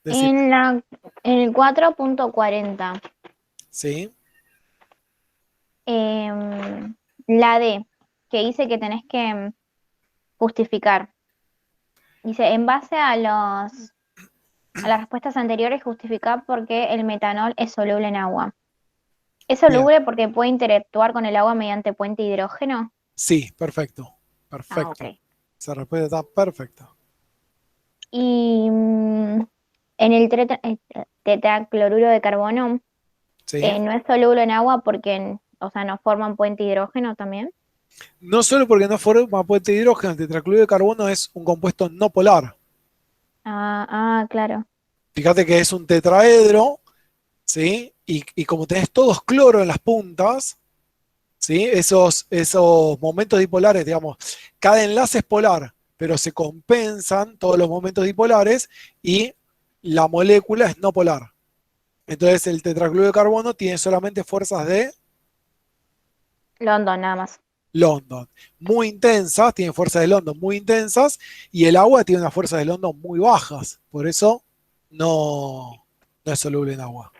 Decime. En el 4.40, ¿Sí? la D, que dice que tenés que justificar. Dice, en base a las respuestas anteriores, justificar por qué el metanol es soluble en agua. ¿Es Bien. soluble porque puede interactuar con el agua mediante puente hidrógeno? Sí, perfecto. Ah, Perfecto. ok. Esa respuesta está perfecta. Y en el tetracloruro de carbono, ¿Sí? no es soluble en agua porque, o sea, no forman puente hidrógeno también. No solo porque no forma puente de hidrógeno, el tetracloruro de carbono es un compuesto no polar. Claro. Fíjate que es un tetraedro, ¿sí? Y como tenés todos cloro en las puntas, ¿sí? Esos momentos dipolares, digamos, cada enlace es polar, pero se compensan todos los momentos dipolares y la molécula es no polar. Entonces el tetracloruro de carbono tiene solamente fuerzas de London, nada más. London, muy intensas, tiene fuerzas de London muy intensas, y el agua tiene unas fuerzas de London muy bajas, por eso no, no es soluble en agua.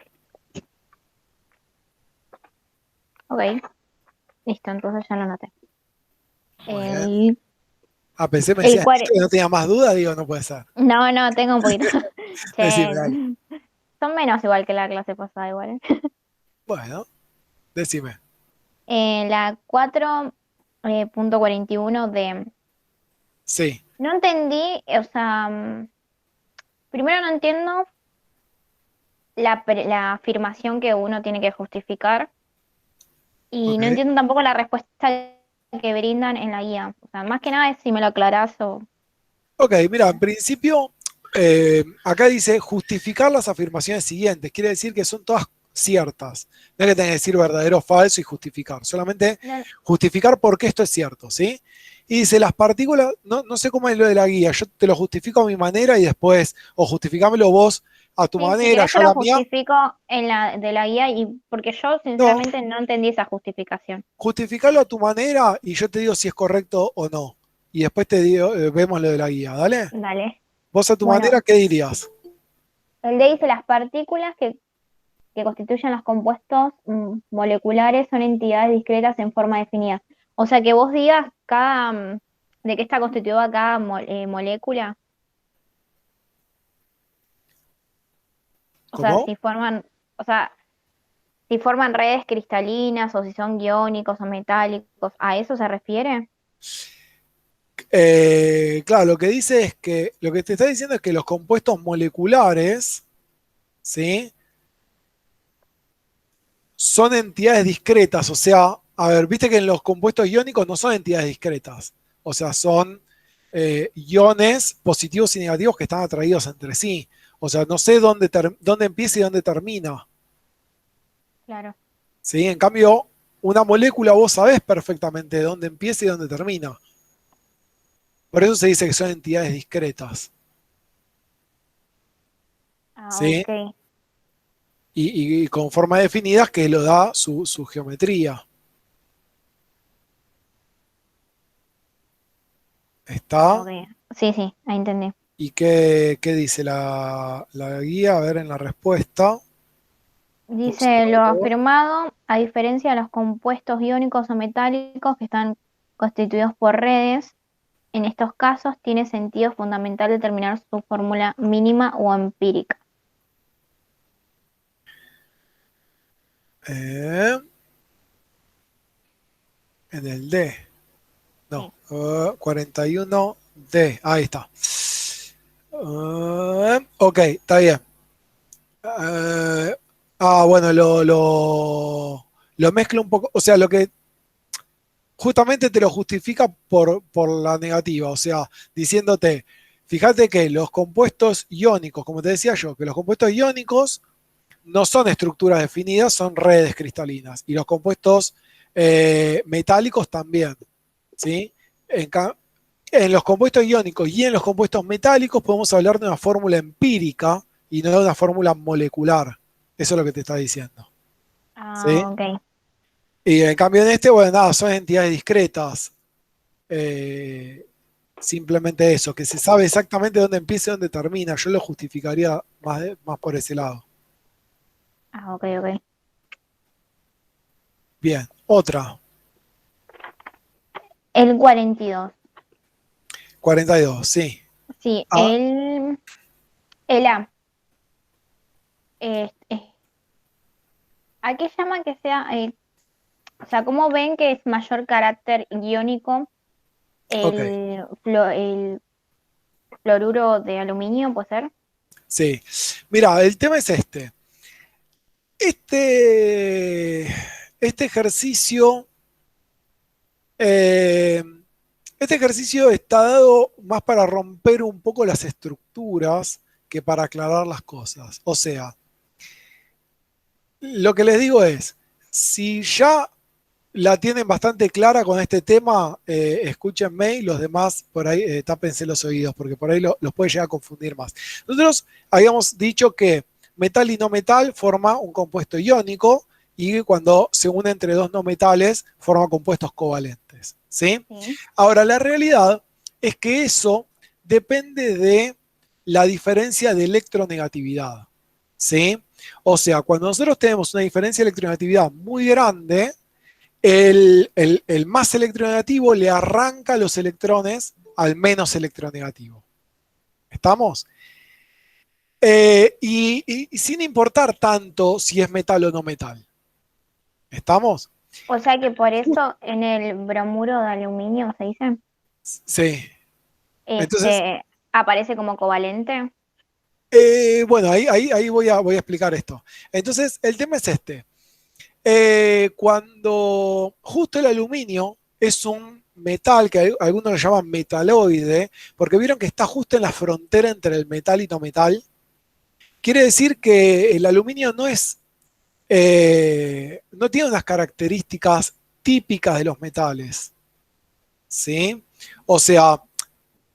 Ok, listo, entonces ya lo noté. Muy bien. El, PC me el decía cuare- esto y no tenía más dudas, digo, no puede ser. No, no, tengo un poquito. Decime, Che, dale. son menos igual que la clase pasada, igual. Bueno, decime. La 4.41 de... Sí, No entendí, o sea, primero no entiendo la afirmación que uno tiene que justificar y ok. no entiendo tampoco la respuesta que brindan en la guía. O sea, más que nada es si me lo aclarás o... Ok, mira, en principio, acá dice justificar las afirmaciones siguientes. Quiere decir que son todas ciertas. No es que tenga que decir verdadero o falso y justificar. Solamente No, justificar por qué esto es cierto, ¿sí? Y dice, las partículas, no sé cómo es lo de la guía. Yo te lo justifico a mi manera y después, o justificámelo vos a tu sí, si manera, querés yo te a lo la mía. justifico en de la guía y porque yo No, sinceramente no entendí esa justificación. justificarlo a tu manera y yo te digo si es correcto o no. Y después te digo, vemos lo de la guía, ¿dale? Dale. Vos a tu Bueno, manera, ¿qué dirías? el D dice las partículas que constituyen los compuestos moleculares son entidades discretas en forma definida. O sea, que vos digas de qué está constituida cada molécula. O sea, ¿Cómo? si forman, o sea, si forman redes cristalinas o si son iónicos o metálicos, ¿a eso se refiere? Claro, lo que dice es que, lo que te está diciendo es que los compuestos moleculares, ¿sí? Son entidades discretas, o sea, a ver, viste que en los compuestos iónicos no son entidades discretas, o sea, son iones positivos y negativos que están atraídos entre sí. O sea, no sé dónde empieza y dónde termina, Claro. ¿sí? En cambio, una molécula vos sabés perfectamente dónde empieza y dónde termina. Por eso se dice que son entidades discretas, Ah, ¿sí? ok. Y con formas definidas que lo da su geometría. Ah, ¿Está? ok. Sí, sí, ahí entendí. ¿Y qué dice la guía? A ver en la respuesta. Dice lo afirmado, a diferencia de los compuestos iónicos o metálicos que están constituidos por redes, en estos casos tiene sentido fundamental determinar su fórmula mínima o empírica. Eh, en el D. No, Sí. 41D. Ahí está. Ok, está bien. Eh, bueno, lo mezclo un poco. O sea, lo que justamente te lo justifica por la negativa, o sea, diciéndote, fíjate que los compuestos iónicos, como te decía yo, que los compuestos iónicos no son estructuras definidas, son redes cristalinas, y los compuestos metálicos también, ¿sí? En, en los compuestos iónicos y en los compuestos metálicos podemos hablar de una fórmula empírica y no de una fórmula molecular. Eso es lo que te está diciendo. ¿Sí? Ah, ok. Y en cambio en este, bueno, nada, son entidades discretas. Eh, Simplemente eso, que se sabe exactamente dónde empieza y dónde termina. Yo lo justificaría más por ese lado. Ah, ok, ok. Bien, otra, El 42. 42, sí. Sí, Ah, el A. ¿A qué llaman que sea? O sea, ¿cómo ven que es mayor carácter iónico ok, el fluoruro de aluminio, puede ser? sí. Mira, el tema es este. Este, este ejercicio, eh, este ejercicio está dado más para romper un poco las estructuras que para aclarar las cosas. O sea, lo que les digo es, si ya la tienen bastante clara con este tema, escúchenme y los demás por ahí tápense los oídos, porque por ahí los puede llegar a confundir más. Nosotros habíamos dicho que metal y no metal forma un compuesto iónico y cuando se une entre dos no metales forma compuestos covalentes. ¿Sí? Sí. Ahora, la realidad es que eso depende de la diferencia de electronegatividad. ¿Sí? O sea, cuando nosotros tenemos una diferencia de electronegatividad muy grande, el más electronegativo le arranca los electrones al menos electronegativo. ¿Estamos? Y sin importar tanto si es metal o no metal. ¿Estamos? O sea que por eso en el bromuro de aluminio, ¿se dice? Sí. Entonces, Este, aparece como covalente. bueno, ahí voy a explicar esto. Entonces, el tema es este. Cuando justo el aluminio es un metal que algunos lo llaman metaloide, porque vieron que está justo en la frontera entre el metal y no metal, quiere decir que el aluminio no tiene unas características típicas de los metales, ¿sí? O sea,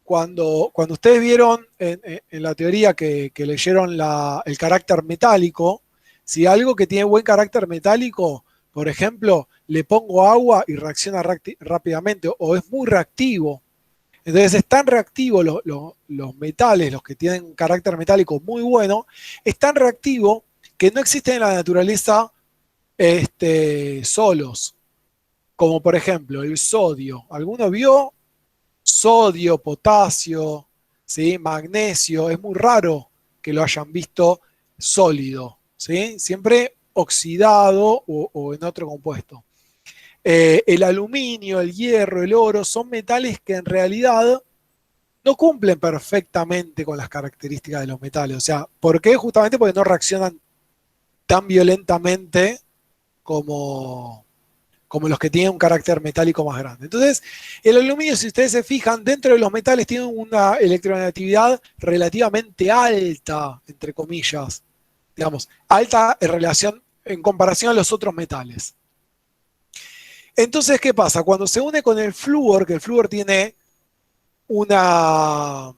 cuando ustedes vieron en la teoría que leyeron el carácter metálico, si algo que tiene buen carácter metálico, por ejemplo, le pongo agua y reacciona rápidamente o es muy reactivo. Entonces es tan reactivo los metales, los que tienen un carácter metálico muy bueno, es tan reactivo que no existen en la naturaleza solos, como por ejemplo el sodio. ¿Alguno vio sodio, potasio, ¿sí? Magnesio? Es muy raro que lo hayan visto sólido, ¿sí? Siempre oxidado o en otro compuesto. El aluminio, el hierro, el oro son metales que en realidad no cumplen perfectamente con las características de los metales. O sea, ¿por qué? Justamente porque no reaccionan tan violentamente como, como los que tienen un carácter metálico más grande. Entonces, el aluminio, si ustedes se fijan, dentro de los metales tiene una electronegatividad relativamente alta, entre comillas, digamos, alta en relación, en comparación a los otros metales. Entonces, ¿qué pasa? Cuando se une con el flúor, que el flúor tiene una,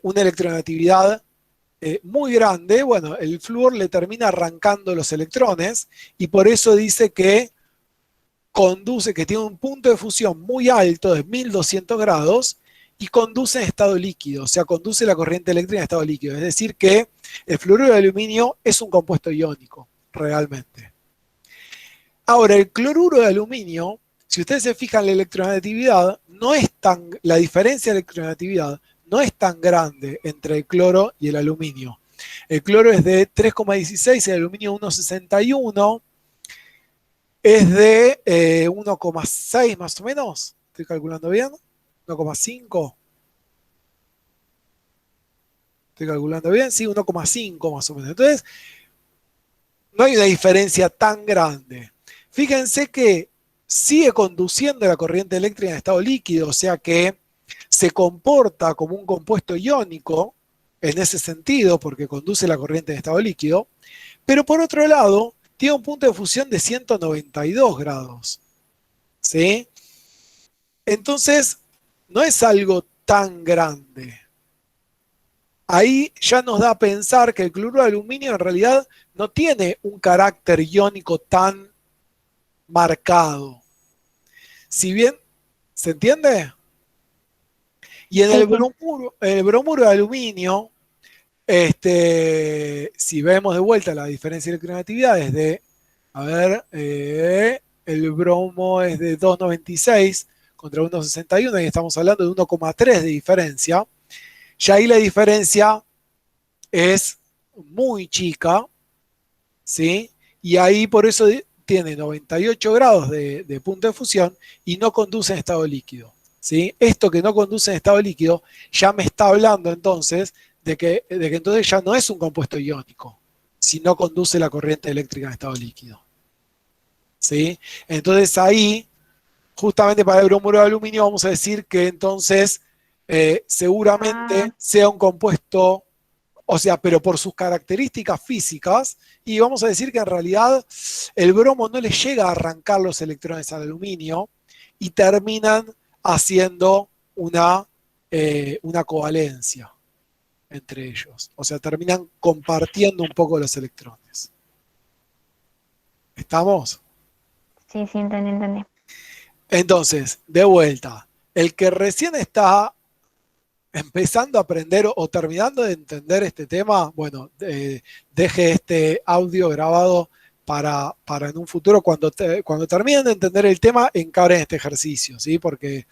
una electronegatividad muy grande, bueno, el flúor le termina arrancando los electrones y por eso dice que conduce, que tiene un punto de fusión muy alto de 1200 grados y conduce en estado líquido, o sea, conduce la corriente eléctrica en estado líquido. Es decir, que el fluoruro de aluminio es un compuesto iónico, realmente. Ahora, el cloruro de aluminio, si ustedes se fijan, la electronegatividad no es tan, la diferencia de electronegatividad no es tan grande entre el cloro y el aluminio. El cloro es de 3,16, el aluminio 1,61, es de 1,6 más o menos. ¿Estoy calculando bien? 1,5. ¿Estoy calculando bien? Sí, 1,5 más o menos. Entonces, no hay una diferencia tan grande. Fíjense que sigue conduciendo la corriente eléctrica en estado líquido, o sea que se comporta como un compuesto iónico en ese sentido, porque conduce la corriente en estado líquido, pero por otro lado, tiene un punto de fusión de 192 grados. ¿Sí? Entonces, no es algo tan grande. Ahí ya nos da a pensar que el cloruro de aluminio en realidad no tiene un carácter iónico tan marcado. Si bien, ¿se entiende? Y en Sí, sí. el bromuro de aluminio, si vemos de vuelta la diferencia de electronegatividad es de, a ver, el bromo es de 2,96 contra 1,61 y estamos hablando de 1,3 de diferencia. Ya ahí la diferencia es muy chica, ¿sí? Y ahí por eso tiene 98 grados de punto de fusión y no conduce en estado líquido, ¿sí? Esto que no conduce en estado líquido ya me está hablando entonces de que entonces ya no es un compuesto iónico, si no conduce la corriente eléctrica en estado líquido, ¿sí? Entonces ahí, justamente para el bromuro de aluminio, vamos a decir que entonces Ah, seguramente sea un compuesto, o sea, pero por sus características físicas, y vamos a decir que en realidad el bromo no le llega a arrancar los electrones al aluminio y terminan haciendo una covalencia entre ellos. O sea, terminan compartiendo un poco los electrones. ¿Estamos? sí, sí, entendí, entendí. Entonces, de vuelta, el que recién está empezando a aprender o terminando de entender este tema, bueno, deje este audio grabado para en un futuro, cuando terminen de entender el tema, encaren este ejercicio, ¿sí? Porque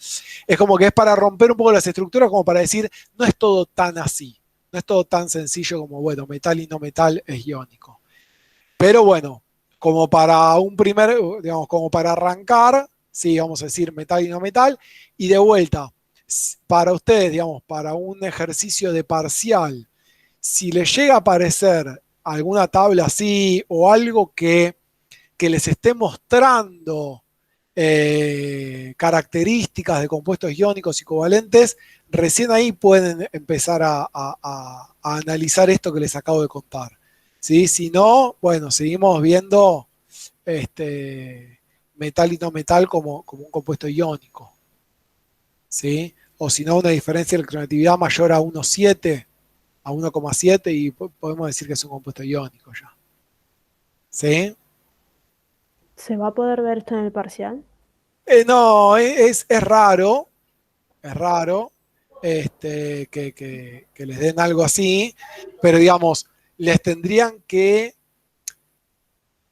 es como que es para romper un poco las estructuras, como para decir, no es todo tan así, no es todo tan sencillo como, bueno, metal y no metal es iónico. Pero bueno, como para un primer, digamos, como para arrancar, sí, vamos a decir metal y no metal, y de vuelta, para ustedes, digamos, para un ejercicio de parcial, si les llega a aparecer alguna tabla así o algo que les esté mostrando características de compuestos iónicos y covalentes, recién ahí pueden empezar a analizar esto que les acabo de contar. ¿Sí? Si no, bueno, seguimos viendo metal y no metal como un compuesto iónico. ¿Sí? O si no, una diferencia de electronegatividad mayor a 1,7, a 1,7 y podemos decir que es un compuesto iónico ya. ¿Sí? ¿Se va a poder ver esto en el parcial? No, es raro que les den algo así, pero digamos, les tendrían que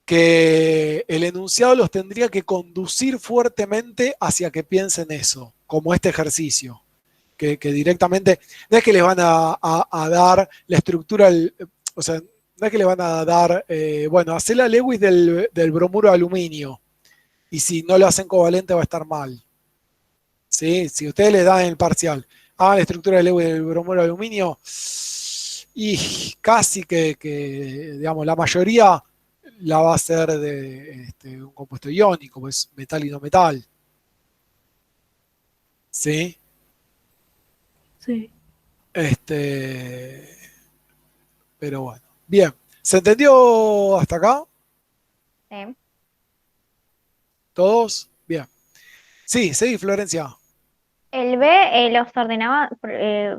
el enunciado los tendría que conducir fuertemente hacia que piensen eso, como este ejercicio, que directamente, no es que les van a dar la estructura, o sea, no es que les van a dar, bueno, hacer la Lewis del bromuro de aluminio, y si no lo hacen covalente va a estar mal. ¿Sí? Si ustedes le dan en el parcial, la estructura del bromuro de aluminio, y casi digamos, la mayoría la va a hacer de un compuesto iónico, pues metal y no metal. ¿Sí? Sí. Este, pero bueno. Bien. ¿Se entendió hasta acá? Sí. ¿Todos? Bien. Sí, sí, Florencia. El B los ordenaba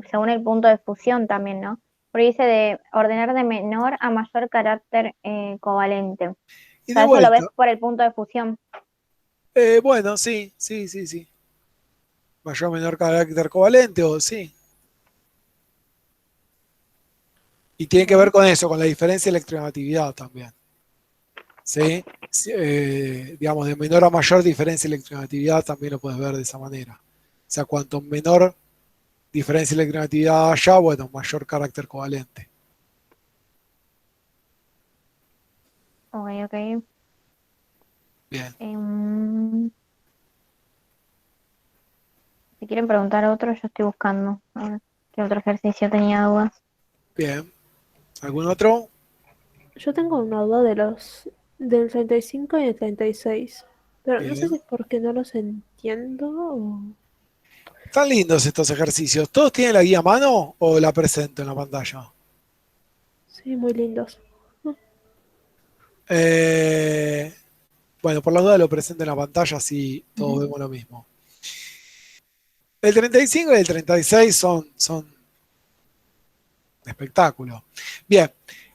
según el punto de fusión también, ¿no? Porque dice de ordenar de menor a mayor carácter covalente. O Y de sea, eso lo ves vuelta. por el punto de fusión. Bueno, sí, sí, sí, sí. Mayor o menor carácter covalente, o sí. Y tiene que ver Ok. con eso, con la diferencia de electronegatividad también. ¿Sí? Digamos, de menor a mayor diferencia de electronegatividad también lo puedes ver de esa manera. O sea, cuanto menor diferencia de electronegatividad haya, bueno, mayor carácter covalente. Ok, ok. Bien, Si quieren preguntar otro, yo estoy buscando. A ver, ¿qué otro ejercicio tenía dudas? bien. ¿Algún otro? Yo tengo una duda del 35 y el 36, pero no sé Bien. si es porque no los entiendo o... Están lindos estos ejercicios. ¿Todos tienen la guía a mano o la presento en la pantalla? Sí, muy lindos. Eh, bueno, por la duda lo presento en la pantalla, así todos Ujú. vemos lo mismo. El 35 y el 36 son espectáculo. Bien,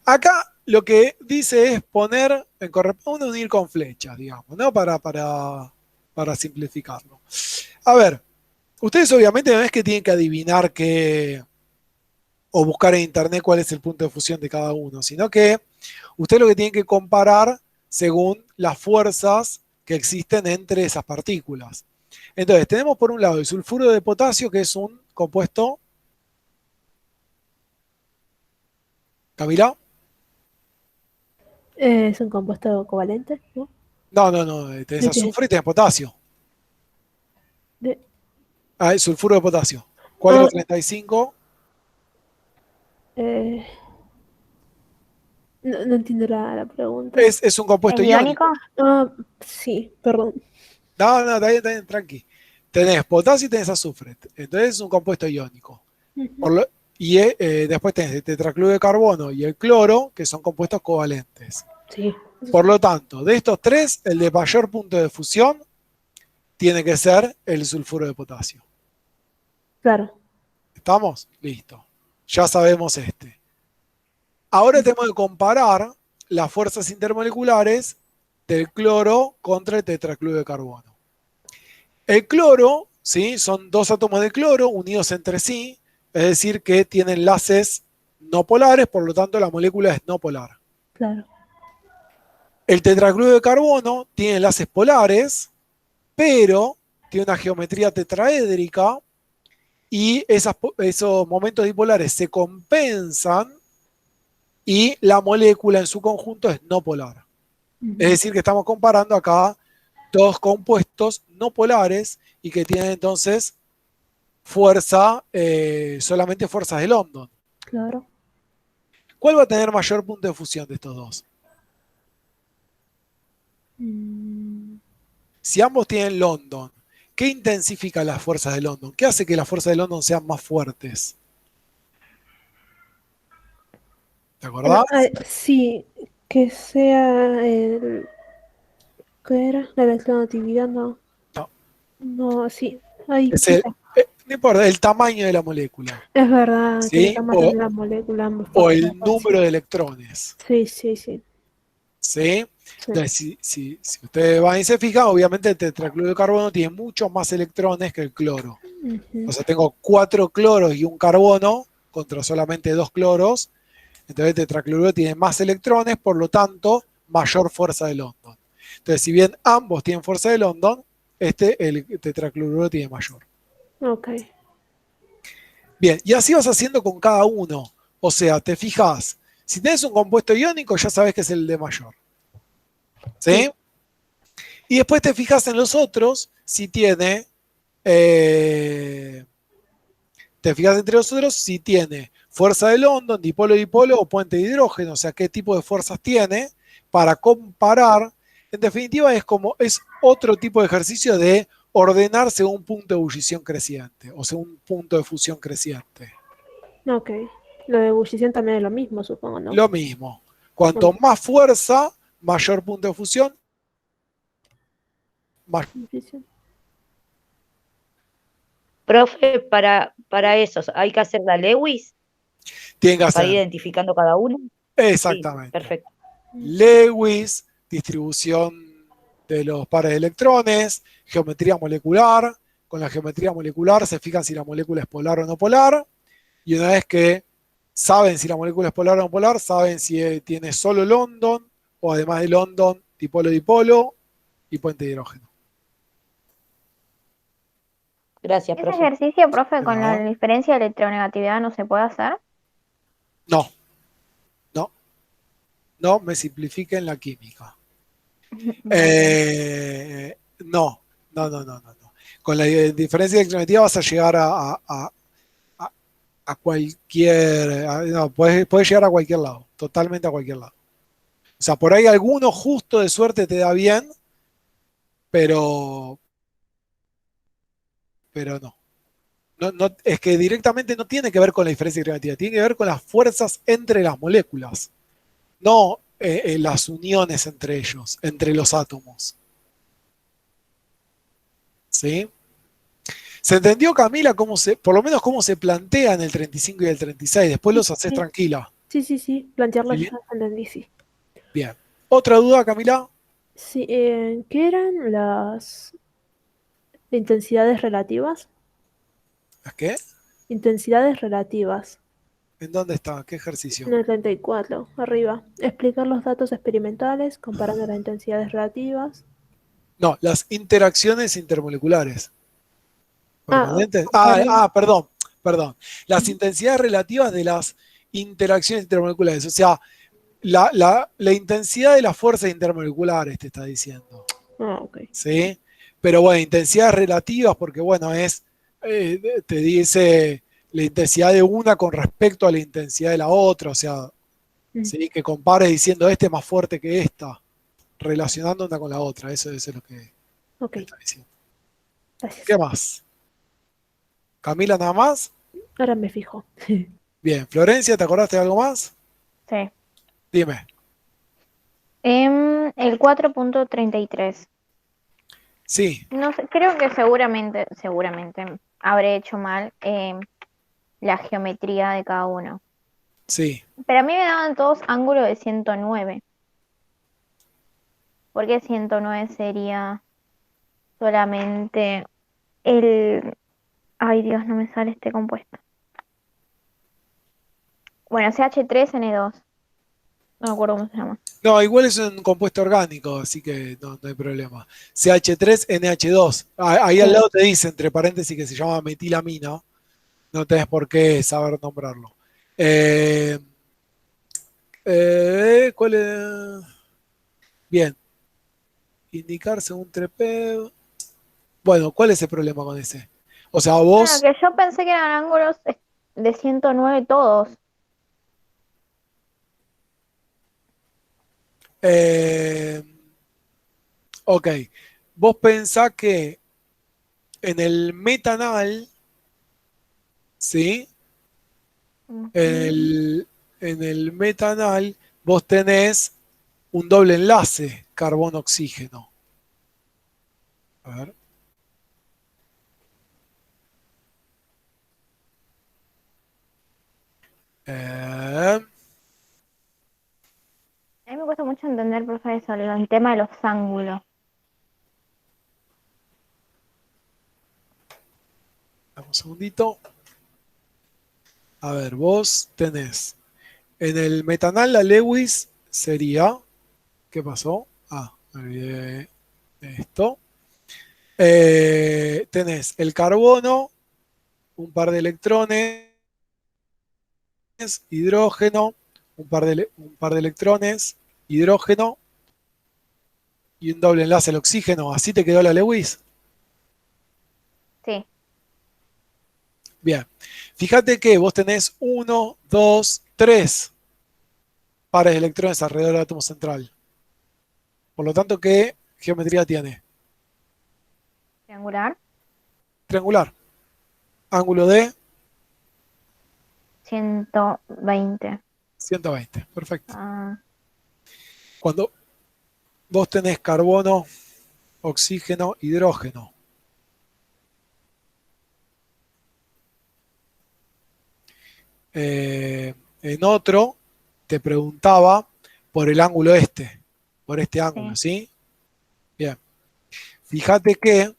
acá lo que dice es poner en corresponde unir con flechas, digamos, ¿no? Para simplificarlo. A ver, Ustedes obviamente no es que tienen que adivinar o buscar en internet cuál es el punto de fusión de cada uno, sino que ustedes lo que tienen que comparar según las fuerzas que existen entre esas partículas. Entonces, tenemos por un lado el sulfuro de potasio, que es un compuesto, Camila. Es un compuesto covalente, ¿no? No, tenés ¿De qué? azufre y tenés potasio. De... Ah, el sulfuro de potasio. Ah, 435. eh, no entiendo la pregunta. Es un ¿Es compuesto iónico? iónico. Ah, sí, perdón. No, está bien, tranqui. Tenés potasio y tenés azufre. Entonces es un compuesto iónico. Ujú. Por lo- después tenés el tetracloruro de carbono y el cloro, que son compuestos covalentes. Sí, eso Por sí. lo tanto, de estos tres, el de mayor punto de fusión tiene que ser el sulfuro de potasio. Claro. ¿Estamos? Listo. Ya sabemos este. Ahora tenemos que comparar las fuerzas intermoleculares del cloro contra el tetracloruro de carbono. El cloro, ¿sí? Son dos átomos de cloro unidos entre sí, es decir, que tienen enlaces no polares, por lo tanto la molécula es no polar. Claro. El tetracloruro de carbono tiene enlaces polares, pero tiene una geometría tetraédrica y esos momentos dipolares se compensan y la molécula en su conjunto es no polar. Es Ujú. decir, que estamos comparando acá dos compuestos no polares y que tienen entonces solamente fuerzas de London. Claro. ¿Cuál va a tener mayor punto de fusión de estos dos? Mm, Si ambos tienen London, ¿qué intensifica las fuerzas de London? ¿Qué hace que las fuerzas de London sean más fuertes? ¿Te acordás? sí, que sea el... ¿Qué era? La electronegatividad, no. No, No, sí. Ay, es sí sé. no importa, el tamaño de la molécula, Es verdad que ¿sí? mientras más grande la molécula, más O fuerte la el fuerza. número de electrones, Sí, sí, sí. ¿sí? Sí. Entonces, si ustedes van y se fijan, obviamente el tetracloruro de carbono tiene muchos más electrones que el cloro. O Ujú. sea, tengo 4 cloros y un carbono contra solamente 2 cloros. Entonces el tetracloruro tiene más electrones, por lo tanto, mayor fuerza de London. Entonces, si bien ambos tienen fuerza de London, el tetracloruro tiene mayor. Ok. Bien, y así vas haciendo con cada uno. O sea, te fijas, si tenés un compuesto iónico, ya sabes que es el de mayor. Sí. ¿Sí? Y después te fijas en los otros, si tiene, eh, te fijas entre los otros, si tiene fuerza de London, dipolo-dipolo o puente de hidrógeno, o sea, qué tipo de fuerzas tiene, para comparar. En definitiva, es otro tipo de ejercicio de ordenar según un punto de ebullición creciente, o según un punto de fusión creciente. Ok. Lo de ebullición también es lo mismo, supongo, ¿no? Lo mismo. Cuanto Ok. más fuerza, mayor punto de fusión, más Ebullición. Profe, para eso, ¿hay que hacer la Lewis tiene que para ir hacer. identificando cada uno? Sí, Exactamente. perfecto. Lewis, distribución de los pares de electrones, geometría molecular. Con la geometría molecular se fijan si la molécula es polar o no polar. Y una vez que saben si la molécula es polar o no polar, saben si tiene solo London o además de London, dipolo-dipolo y puente de hidrógeno. Gracias, ¿Ese profe. ejercicio, profe, De con la nada. diferencia de electronegatividad no se puede hacer? No, no, no me simplifiquen la química. Bien. No. Con la diferencia de electronegativa vas a llegar a cualquier, no, puedes llegar a cualquier lado, totalmente a cualquier lado. O sea, por ahí alguno justo de suerte te da bien, pero, pero no. Es que directamente no tiene que ver con la diferencia electronegativa, tiene que ver con las fuerzas entre las moléculas, no las uniones entre ellos, entre los átomos. ¿Sí? ¿Se entendió, Camila, por lo menos cómo se plantean el 35 y el 36? Después Sí, los haces sí, tranquila. sí, sí, sí. Plantearlo ¿Sí? ya entendí, sí. Bien. ¿Otra duda, Camila? Sí, ¿qué eran las intensidades relativas? ¿Las qué? Intensidades relativas. ¿En dónde está? ¿Qué En ejercicio? el 34, arriba. Explicar los datos experimentales comparando las intensidades relativas. No, las interacciones intermoleculares. Ah, Permanentes. comparar. Perdón. Las intensidades relativas de las interacciones intermoleculares. O sea, la intensidad de las fuerzas intermoleculares te está diciendo. Ah, ok. ¿Sí? Pero bueno, intensidades relativas, porque bueno, te dice la intensidad de una con respecto a la intensidad de la otra. O sea, ¿sí? Que compares diciendo este es más fuerte que esta, relacionando una con la otra. Eso es lo que Ok, te está diciendo. gracias. ¿Qué más? ¿Camila nada más? Ahora me fijo. Bien, Florencia, ¿te acordaste de algo más? Sí. Dime. El 4.33. Sí, No sé, creo que seguramente habré hecho mal la geometría de cada uno. sí. Pero a mí me daban todos ángulos de 109. Porque 109 sería solamente el... Ay, Dios, no me sale este compuesto. Bueno, CH3N2. No me acuerdo cómo se llama. No, igual es un compuesto orgánico, así que no hay problema. CH3NH2. Ahí al Sí. lado te dice, entre paréntesis, que se llama metilamina. No tenés por qué saber nombrarlo. Eh, ¿Cuál es? Bien. Indicar según trepeo. Bueno, ¿cuál es el problema con ese? O sea, Bueno, vos, que yo pensé que eran ángulos de 109 todos. eh, ok, vos pensás que en el metanal, ¿sí? En Ujú. el metanal vos tenés un doble enlace carbono-oxígeno. A ver. Eh, A mí me cuesta mucho entender, profe, eso, el tema de los ángulos. Dame un segundito. A ver, vos tenés en el metanal la Lewis sería. ¿Qué pasó? Me olvidé de esto. Tenés el carbono, un par de electrones, hidrógeno, un par de electrones, hidrógeno y un doble enlace al oxígeno. ¿Así te quedó la Lewis? Sí. Bien. Fíjate que vos tenés 1, 2, 3 pares de electrones alrededor del átomo central. Por lo tanto, ¿qué geometría tiene? Triangular. Triangular. Ángulo de 120. 120. Perfecto. Ah, Cuando vos tenés carbono, oxígeno, hidrógeno. En otro te preguntaba por el ángulo por este ángulo, sí. ¿sí? Bien. Fíjate que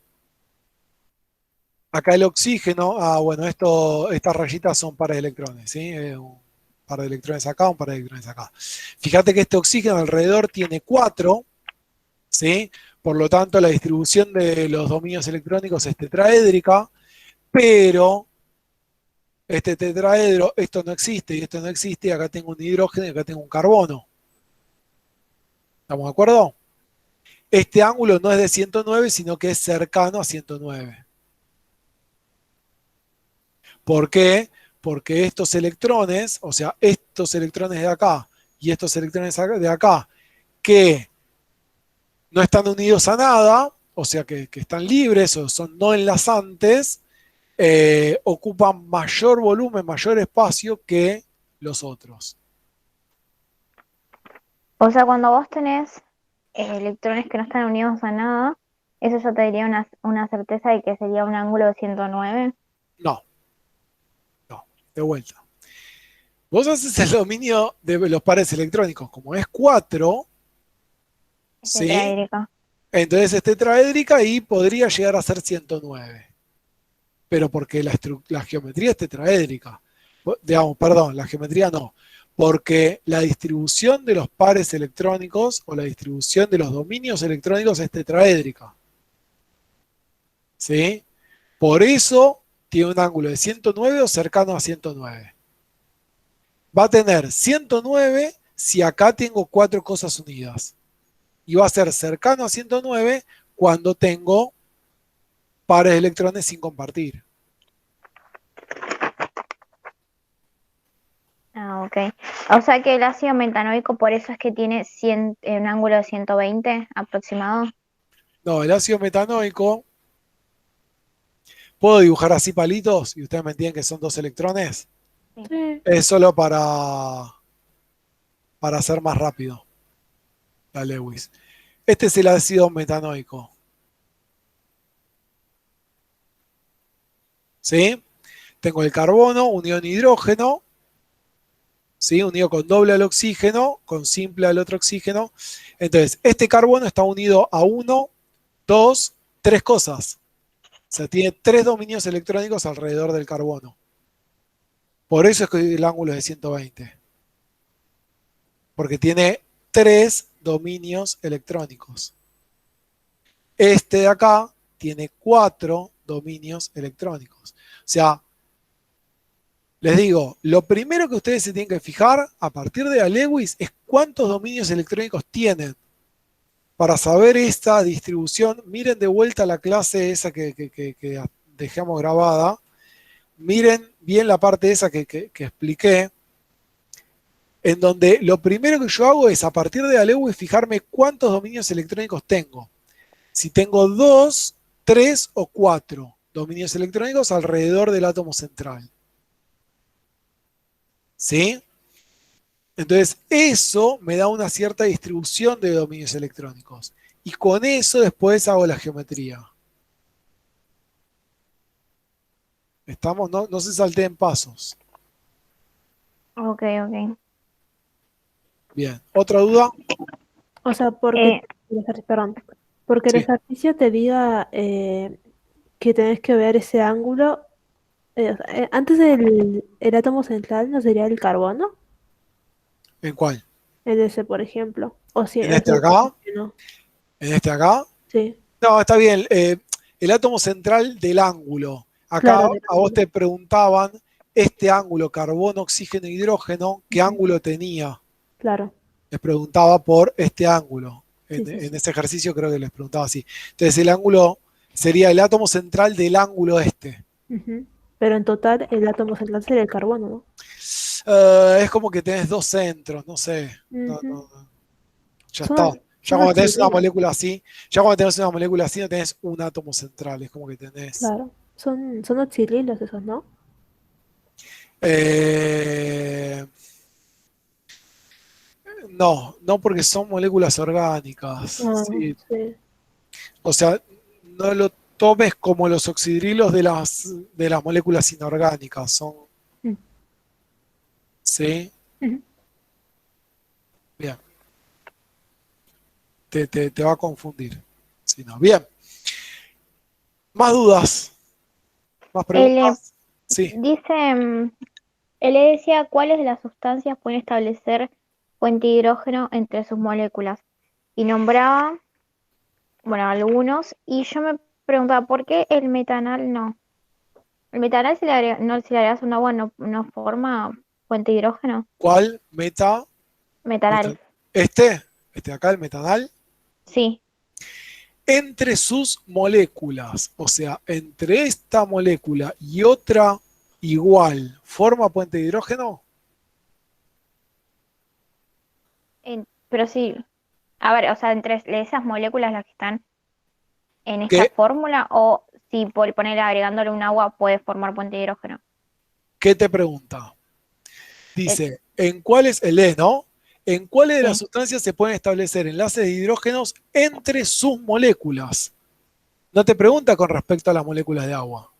acá el oxígeno, bueno, estas rayitas son pares de electrones, ¿sí? Un par de electrones acá, un par de electrones acá. Fíjate que este oxígeno alrededor tiene 4, ¿sí? Por lo tanto, la distribución de los dominios electrónicos es tetraédrica, pero este tetraedro, esto no existe y esto no existe, y acá tengo un hidrógeno y acá tengo un carbono. ¿Estamos de acuerdo? Este ángulo no es de 109, sino que es cercano a 109. ¿Por qué? Porque estos electrones, o sea, estos electrones de acá y estos electrones de acá, que no están unidos a nada, o sea, que están libres o son no enlazantes, ocupan mayor volumen, mayor espacio que los otros. O sea, cuando vos tenés electrones que no están unidos a nada, eso ya te daría una certeza de que sería un ángulo de 109. No, no, de vuelta. Vos haces el dominio de los pares electrónicos, como es 4, Es ¿sí? tetraédrica. Entonces es tetraédrica y podría llegar a ser 109. pero porque la geometría es tetraédrica. Digamos, perdón, la geometría no, porque la distribución de los pares electrónicos o la distribución de los dominios electrónicos es tetraédrica. ¿Sí? Por eso tiene un ángulo de 109 o cercano a 109. Va a tener 109 si acá tengo 4 cosas unidas. Y va a ser cercano a 109 cuando tengo pares de electrones sin compartir. Ah, ok. O sea que el ácido metanoico por eso es que tiene un ángulo de 120 aproximado. No, el ácido metanoico, ¿puedo dibujar así palitos? Y ustedes me entienden que son 2 electrones. Sí. Es solo para hacer más rápido la Lewis. Este es el ácido metanoico. ¿Sí? Tengo el carbono unido en hidrógeno, ¿sí? Unido con doble al oxígeno, con simple al otro oxígeno. Entonces, este carbono está unido a 1, 2, 3 cosas. O sea, tiene 3 dominios electrónicos alrededor del carbono. Por eso es que el ángulo es de 120. Porque tiene 3 dominios electrónicos. Este de acá tiene 4 dominios electrónicos. O sea, les digo, lo primero que ustedes se tienen que fijar a partir de la Lewis es cuántos dominios electrónicos tienen. Para saber esta distribución, miren de vuelta la clase esa que dejamos grabada. Miren bien la parte esa que expliqué, en donde lo primero que yo hago es, a partir de la Lewis, fijarme cuántos dominios electrónicos tengo. Si tengo 2, 3 o 4 dominios electrónicos alrededor del átomo central. ¿Sí? Entonces, eso me da una cierta distribución de dominios electrónicos. Y con eso después hago la geometría. ¿Estamos? No se salteen pasos. Ok, ok. Bien. ¿Otra duda? O sea, porque, perdón, porque el Sí. ejercicio te diga que tenés que ver ese ángulo. O sea, antes el átomo central no sería el carbono, ¿En cuál? en ese, por ejemplo. O si, ¿En o este sea, acá? no. ¿En este acá? Sí, No, está bien. El átomo central del ángulo. Acá claro, del a vos ángulo. te preguntaban este ángulo, carbono, oxígeno, hidrógeno, ¿qué Ujú, ángulo tenía? claro, Les preguntaba por este ángulo. sí, sí, En sí. ese ejercicio creo que les preguntaba así. Entonces el ángulo sería el átomo central del ángulo este. Ujú. Pero en total el átomo central sería el carbono, ¿no? Es como que tenés 2 centros, no sé. Ujú. Ya Son, está. Ya son cuando tenés una oxidrilos, molécula así, no tenés un átomo central, es como que tenés. claro. Son oxidrilos esos, ¿no? Eh, no porque son moléculas orgánicas. Ah, Sí. sí. O sea, no lo tomes como los oxidrilos de las moléculas inorgánicas. Son, Mm, ¿sí? ujú. Bien. Te va a confundir. Si no. Bien. ¿Más dudas? ¿Más Él preguntas? Sí. dice, él le decía cuáles de las sustancias pueden establecer fuente de hidrógeno entre sus moléculas. Y nombraba, bueno, algunos. Y yo me preguntaba, ¿por qué el metanal no? ¿El metanal no, si le agregas un agua no forma fuente de hidrógeno? ¿Cuál? Meta- Metanal, este de acá, el metanal. sí. Entre sus moléculas, o sea, entre esta molécula y otra igual, ¿forma puente de hidrógeno? Pero sí, a ver, o sea, entre esas moléculas las que están en esta ¿Qué, fórmula, o si por ponerle agregándole un agua puede formar puente de hidrógeno. qué te pregunta? Eh, Dice, ¿en cuáles, el E, ¿no? ¿En cuáles de las sí. sustancias se pueden establecer enlaces de hidrógenos entre sus moléculas? No te pregunta con respecto a las moléculas de agua.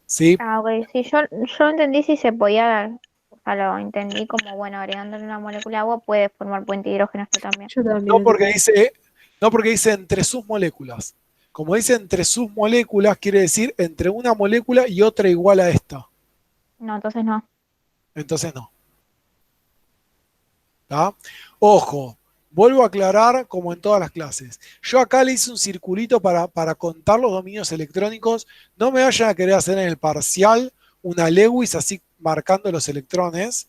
¿Sí? Ah, ok, sí, yo entendí si se podía, o sea, lo entendí como, bueno, agregándole una molécula de agua puede formar puente de hidrógeno esto también. Yo No también. porque dice, no porque dice entre sus moléculas. Como dice entre sus moléculas, quiere decir entre una molécula y otra igual a esta. No, entonces no. Entonces no. ¿Tá? Ojo, vuelvo a aclarar como en todas las clases. Yo acá le hice un circulito para contar los dominios electrónicos. No me vayan a querer hacer en el parcial una Lewis así marcando los electrones,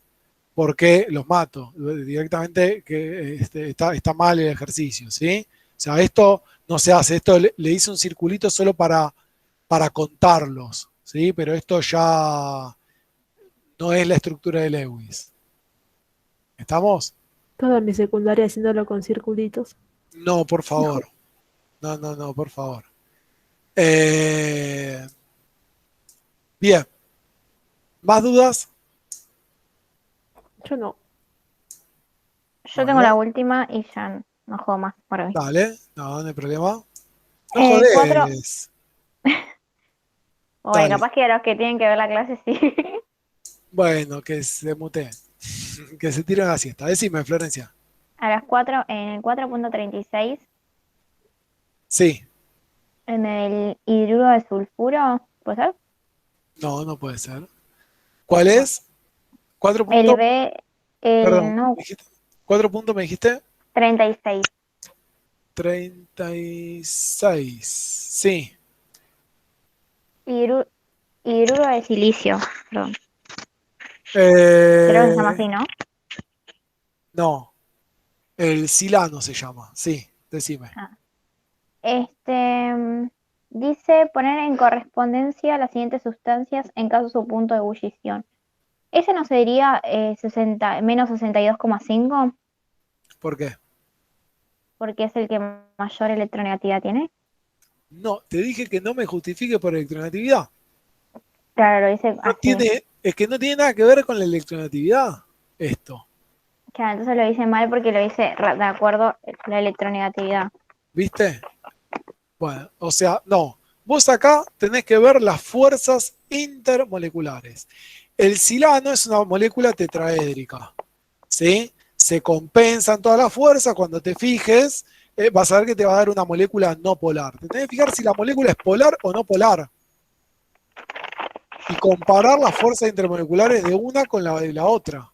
porque los mato. Directamente que está mal el ejercicio, ¿sí? O sea, esto no se hace. Esto le hice un circulito solo para contarlos, ¿sí? Pero esto ya no es la estructura de Lewis. ¿Estamos? Toda mi secundaria haciéndolo con circulitos. No, por favor. No, por favor. Bien. ¿Más dudas? Yo no. Yo tengo Bueno, la última y ya no juego más por hoy. dale. No hay problema. No El 4, jodés. bueno, Dale. capaz que a los que tienen que ver la clase sí. Bueno, que se muteen. Que se tiren la siesta. Decime, Florencia. A las 4, en el 4.36, Sí. en el hidruro de sulfuro, ¿puede ser? No, no puede ser. ¿Cuál Bueno, es? ¿Cuatro el puntos? B, Perdón, no, ¿me dijiste? ¿Cuatro puntos me dijiste? 36. 36. Sí. Hidruro de silicio, perdón. Creo que se llama así, ¿no? No. El silano se llama. Sí, decime. Dice poner en correspondencia las siguientes sustancias en caso de su punto de ebullición. ¿Ese no sería menos 62,5? ¿Por qué? Porque es el que mayor electronegatividad tiene. No, te dije que no me justifique por electronegatividad. Claro, lo dice así. Es que no tiene nada que ver con la electronegatividad esto. Claro, entonces lo dice mal porque lo dice de acuerdo a la electronegatividad. ¿Viste? Bueno, o sea, no. Vos acá tenés que ver las fuerzas intermoleculares. El silano es una molécula tetraédrica, ¿sí? Se compensan todas las fuerzas. Cuando te fijes, vas a ver que te va a dar una molécula no polar. Te tenés que fijar si la molécula es polar o no polar. Y comparar las fuerzas intermoleculares de una con la de la otra.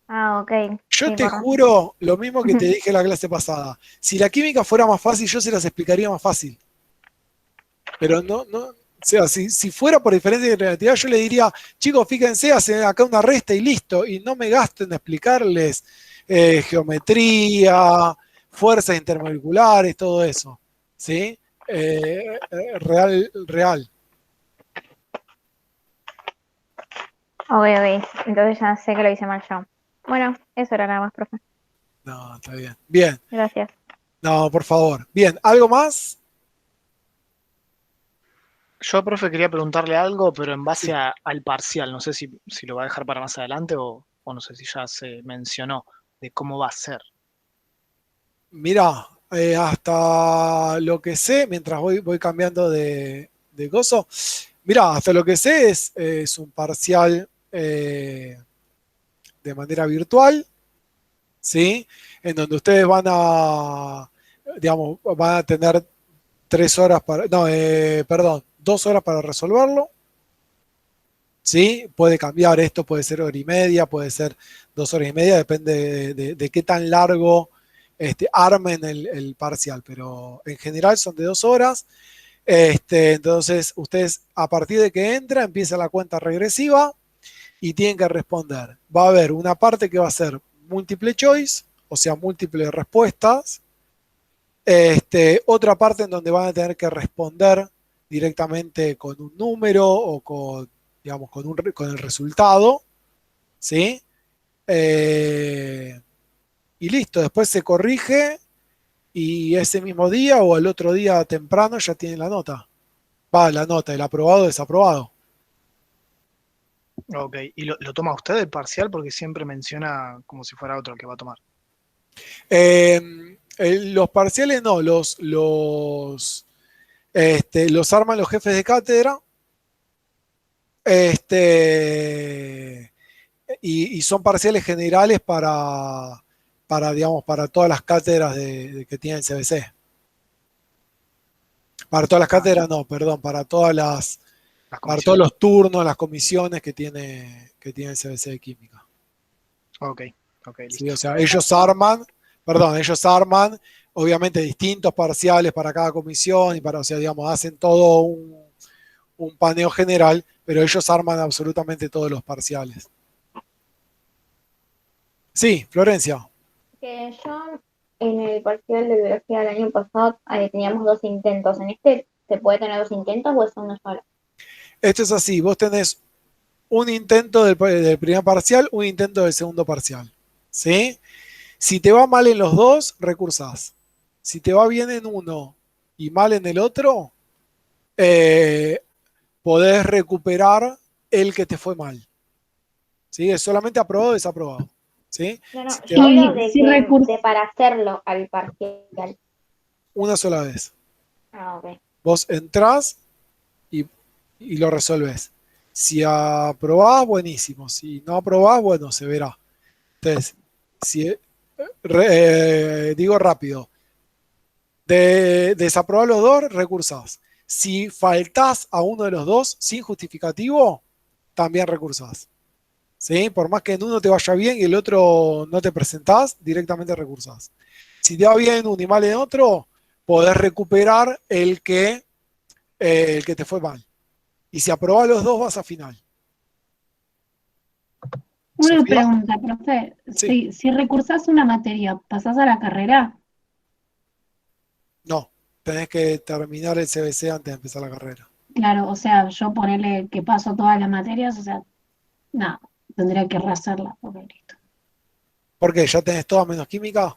Ah, ok. Yo Sí, te correcto. juro lo mismo que te dije en la clase pasada. Si la química fuera más fácil, yo se las explicaría más fácil. Pero no, o sea, si fuera por diferencia de relatividad, yo le diría, chicos, fíjense, hacen acá una resta y listo, y no me gasten en explicarles geometría, fuerzas intermoleculares, todo eso. ¿Sí? Real. Ok. Entonces ya sé que lo hice mal yo. Bueno, eso era nada más, profe. No, está bien. Bien. Gracias. No, por favor. Bien, ¿algo más? Yo, profe, quería preguntarle algo, pero en base Sí. al parcial. No sé si lo va a dejar para más adelante o no sé si ya se mencionó de cómo va a ser. Mirá, hasta lo que sé, mientras voy cambiando de gozo, mirá, hasta lo que sé es un parcial de manera virtual, ¿sí? En donde ustedes digamos, van a tener 3 horas perdón, 2 horas para resolverlo, ¿sí? Puede cambiar esto, puede ser hora y media, puede ser 2 horas y media, depende de qué tan largo armen el parcial, pero en general son de 2 horas. Entonces, ustedes a partir de que entra, empieza la cuenta regresiva y tienen que responder. Va a haber una parte que va a ser múltiple choice, o sea, múltiples respuestas. Otra parte en donde van a tener que responder directamente con un número o digamos, con el resultado, ¿sí? Y listo, después se corrige y ese mismo día o el otro día temprano ya tienen la nota. Va, la nota, el aprobado o desaprobado. Ok, ¿y lo toma usted el parcial? Porque siempre menciona como si fuera otro el que va a tomar. Los parciales no, los arman los jefes de cátedra. Y son parciales generales digamos, para todas las cátedras que tiene el CBC. Para todas las cátedras, no, perdón, para todas Las para todos comisiones. los turnos, las comisiones que tiene el CBC de Química. Ok, ¿Sí? listo. O sea, ellos arman, obviamente, distintos parciales para cada comisión y o sea, digamos, hacen todo un paneo general, pero ellos arman absolutamente todos los parciales. Sí, Florencia. Que yo en el parcial de biología del año pasado teníamos 2 intentos. ¿En este se puede tener 2 intentos o es uno solo? Esto es así, vos tenés un intento del primer parcial, un intento del segundo parcial. ¿Sí? Si te va mal en los dos, recursás. Si te va bien en uno y mal en el otro, podés recuperar el que te fue mal. ¿Sí? Es solamente aprobado o desaprobado. ¿Sí? No, Si te yo va hablo Y si recurso, de para hacerlo al parcial. una sola vez. Ah, ok. Vos entrás y lo resolvés. Si aprobás, buenísimo. Si no aprobás, bueno, se verá. Entonces, si, digo rápido, de desaprobar los dos, recursás. Si faltás a uno de los dos sin justificativo, también recursás. ¿Sí? Por más que en uno te vaya bien y el otro no te presentás, directamente recursás. Si te va bien en uno y mal en otro, podés recuperar el que te fue mal. Y si aprobás los dos, vas a final. una ¿Sofía? pregunta, profe. Sí. Si recursás una materia, ¿pasás a la carrera? No, tenés que terminar el CBC antes de empezar la carrera. Claro, o sea, yo ponerle que paso todas las materias, o sea, nada, tendría que rehacerla. Ok, listo. ¿Por qué? ¿Ya tenés toda menos química?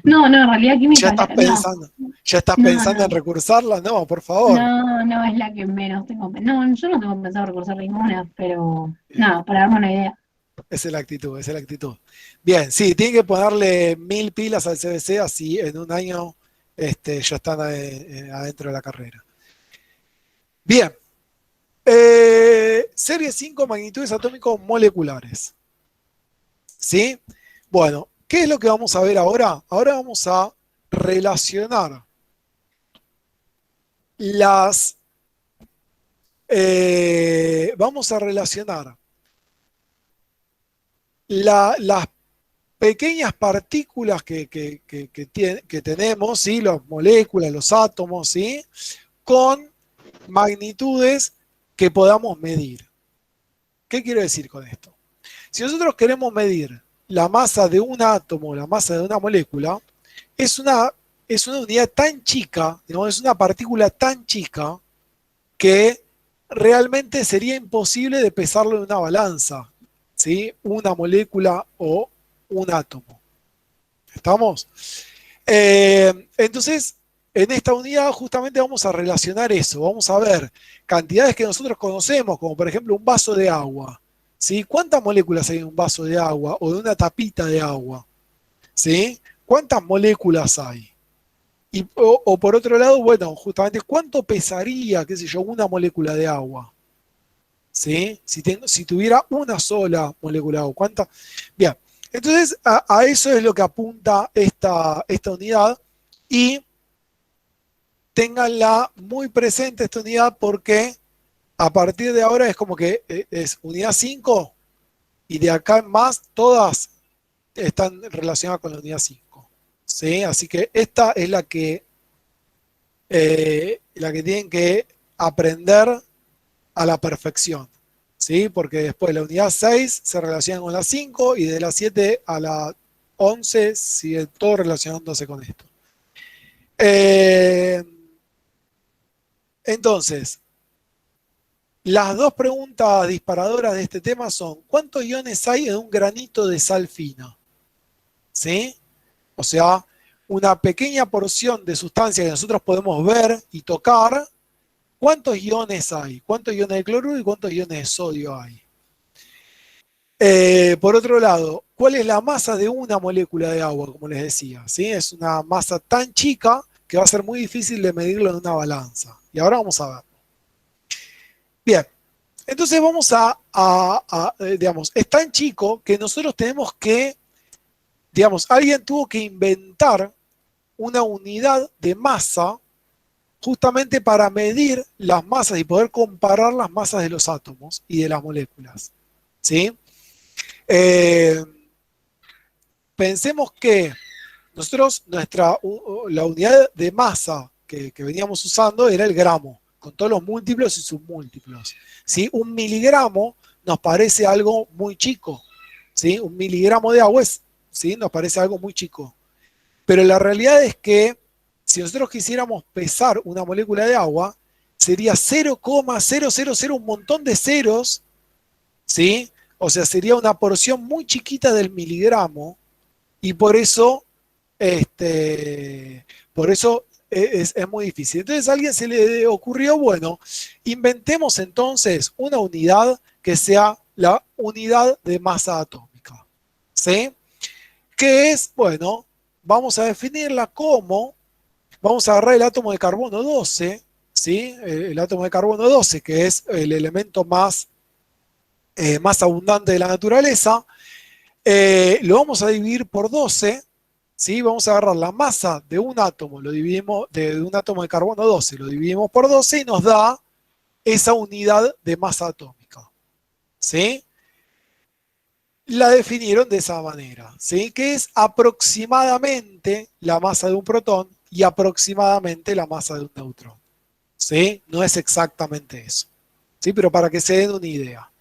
No, en realidad ¿Ya química, estás no, pensando, ya estás no, pensando en no. recursarla? No, por favor. No, es la que menos tengo. No, yo no tengo pensado recursar ninguna, pero nada, para darme una idea. Esa es la actitud, esa es la actitud. Bien, sí, tienen que ponerle 1000 pilas al CBC, así en un año ya están adentro de la carrera. Bien, serie 5, magnitudes atómicos moleculares. ¿Sí? Bueno, ¿qué es lo que vamos a ver ahora? Ahora vamos a relacionar vamos a relacionar las pequeñas partículas que tenemos, ¿sí? Las moléculas, los átomos, ¿sí? Con magnitudes que podamos medir. ¿Qué quiero decir con esto? Si nosotros queremos medir la masa de un átomo, la masa de una molécula, es una unidad tan chica, digamos, es una partícula tan chica que realmente sería imposible de pesarlo en una balanza, ¿sí? Una molécula o un átomo. ¿Estamos? Entonces, en esta unidad justamente vamos a relacionar eso, vamos a ver cantidades que nosotros conocemos, como por ejemplo un vaso de agua. ¿Sí? ¿Cuántas moléculas hay en un vaso de agua o de una tapita de agua? ¿Sí? ¿Cuántas moléculas hay? O por otro lado, bueno, justamente, ¿cuánto pesaría, qué sé yo, una molécula de agua? ¿Sí? Si tuviera una sola molécula de agua, ¿cuánta? Bien, entonces a eso es lo que apunta esta unidad y ténganla muy presente esta unidad porque a partir de ahora es como que es unidad 5 y de acá en más todas están relacionadas con la unidad 5. ¿Sí? Así que esta es la que tienen que aprender a la perfección, ¿sí? Porque después la unidad 6 se relaciona con la 5 y de la 7 a la 11 sigue todo relacionándose con esto. Entonces, las dos preguntas disparadoras de este tema son: ¿cuántos iones hay en un granito de sal fina? ¿Sí? O sea, una pequeña porción de sustancia que nosotros podemos ver y tocar. ¿Cuántos iones hay? ¿Cuántos iones de cloruro y cuántos iones de sodio hay? Por otro lado, ¿cuál es la masa de una molécula de agua? Como les decía, ¿sí? Es una masa tan chica que va a ser muy difícil de medirlo en una balanza. Y ahora vamos a ver. Bien, entonces vamos digamos, es tan chico que nosotros tenemos que, digamos, alguien tuvo que inventar una unidad de masa justamente para medir las masas y poder comparar las masas de los átomos y de las moléculas. ¿Sí? Pensemos que nosotros, la unidad de masa que veníamos usando era el gramo, con todos los múltiplos y submúltiplos. ¿Sí? Un miligramo nos parece algo muy chico. ¿Sí? Un miligramo de agua ¿sí? Nos parece algo muy chico. Pero la realidad es que si nosotros quisiéramos pesar una molécula de agua, sería 0,000 un montón de ceros, ¿sí? O sea, sería una porción muy chiquita del miligramo, y por eso es muy difícil. Entonces a alguien se le ocurrió, bueno, inventemos entonces una unidad que sea la unidad de masa atómica. ¿Sí? ¿Qué es? Bueno, vamos a definirla como, vamos a agarrar el átomo de carbono 12, ¿sí? El átomo de carbono 12, que es el elemento más abundante de la naturaleza, lo vamos a dividir por 12, ¿sí? Vamos a agarrar la masa de un átomo, lo dividimos de un átomo de carbono 12, lo dividimos por 12 y nos da esa unidad de masa atómica. ¿Sí? La definieron de esa manera, ¿sí? Que es aproximadamente la masa de un protón y aproximadamente la masa de un neutrón. ¿Sí? No es exactamente eso. ¿Sí? Pero para que se den una idea.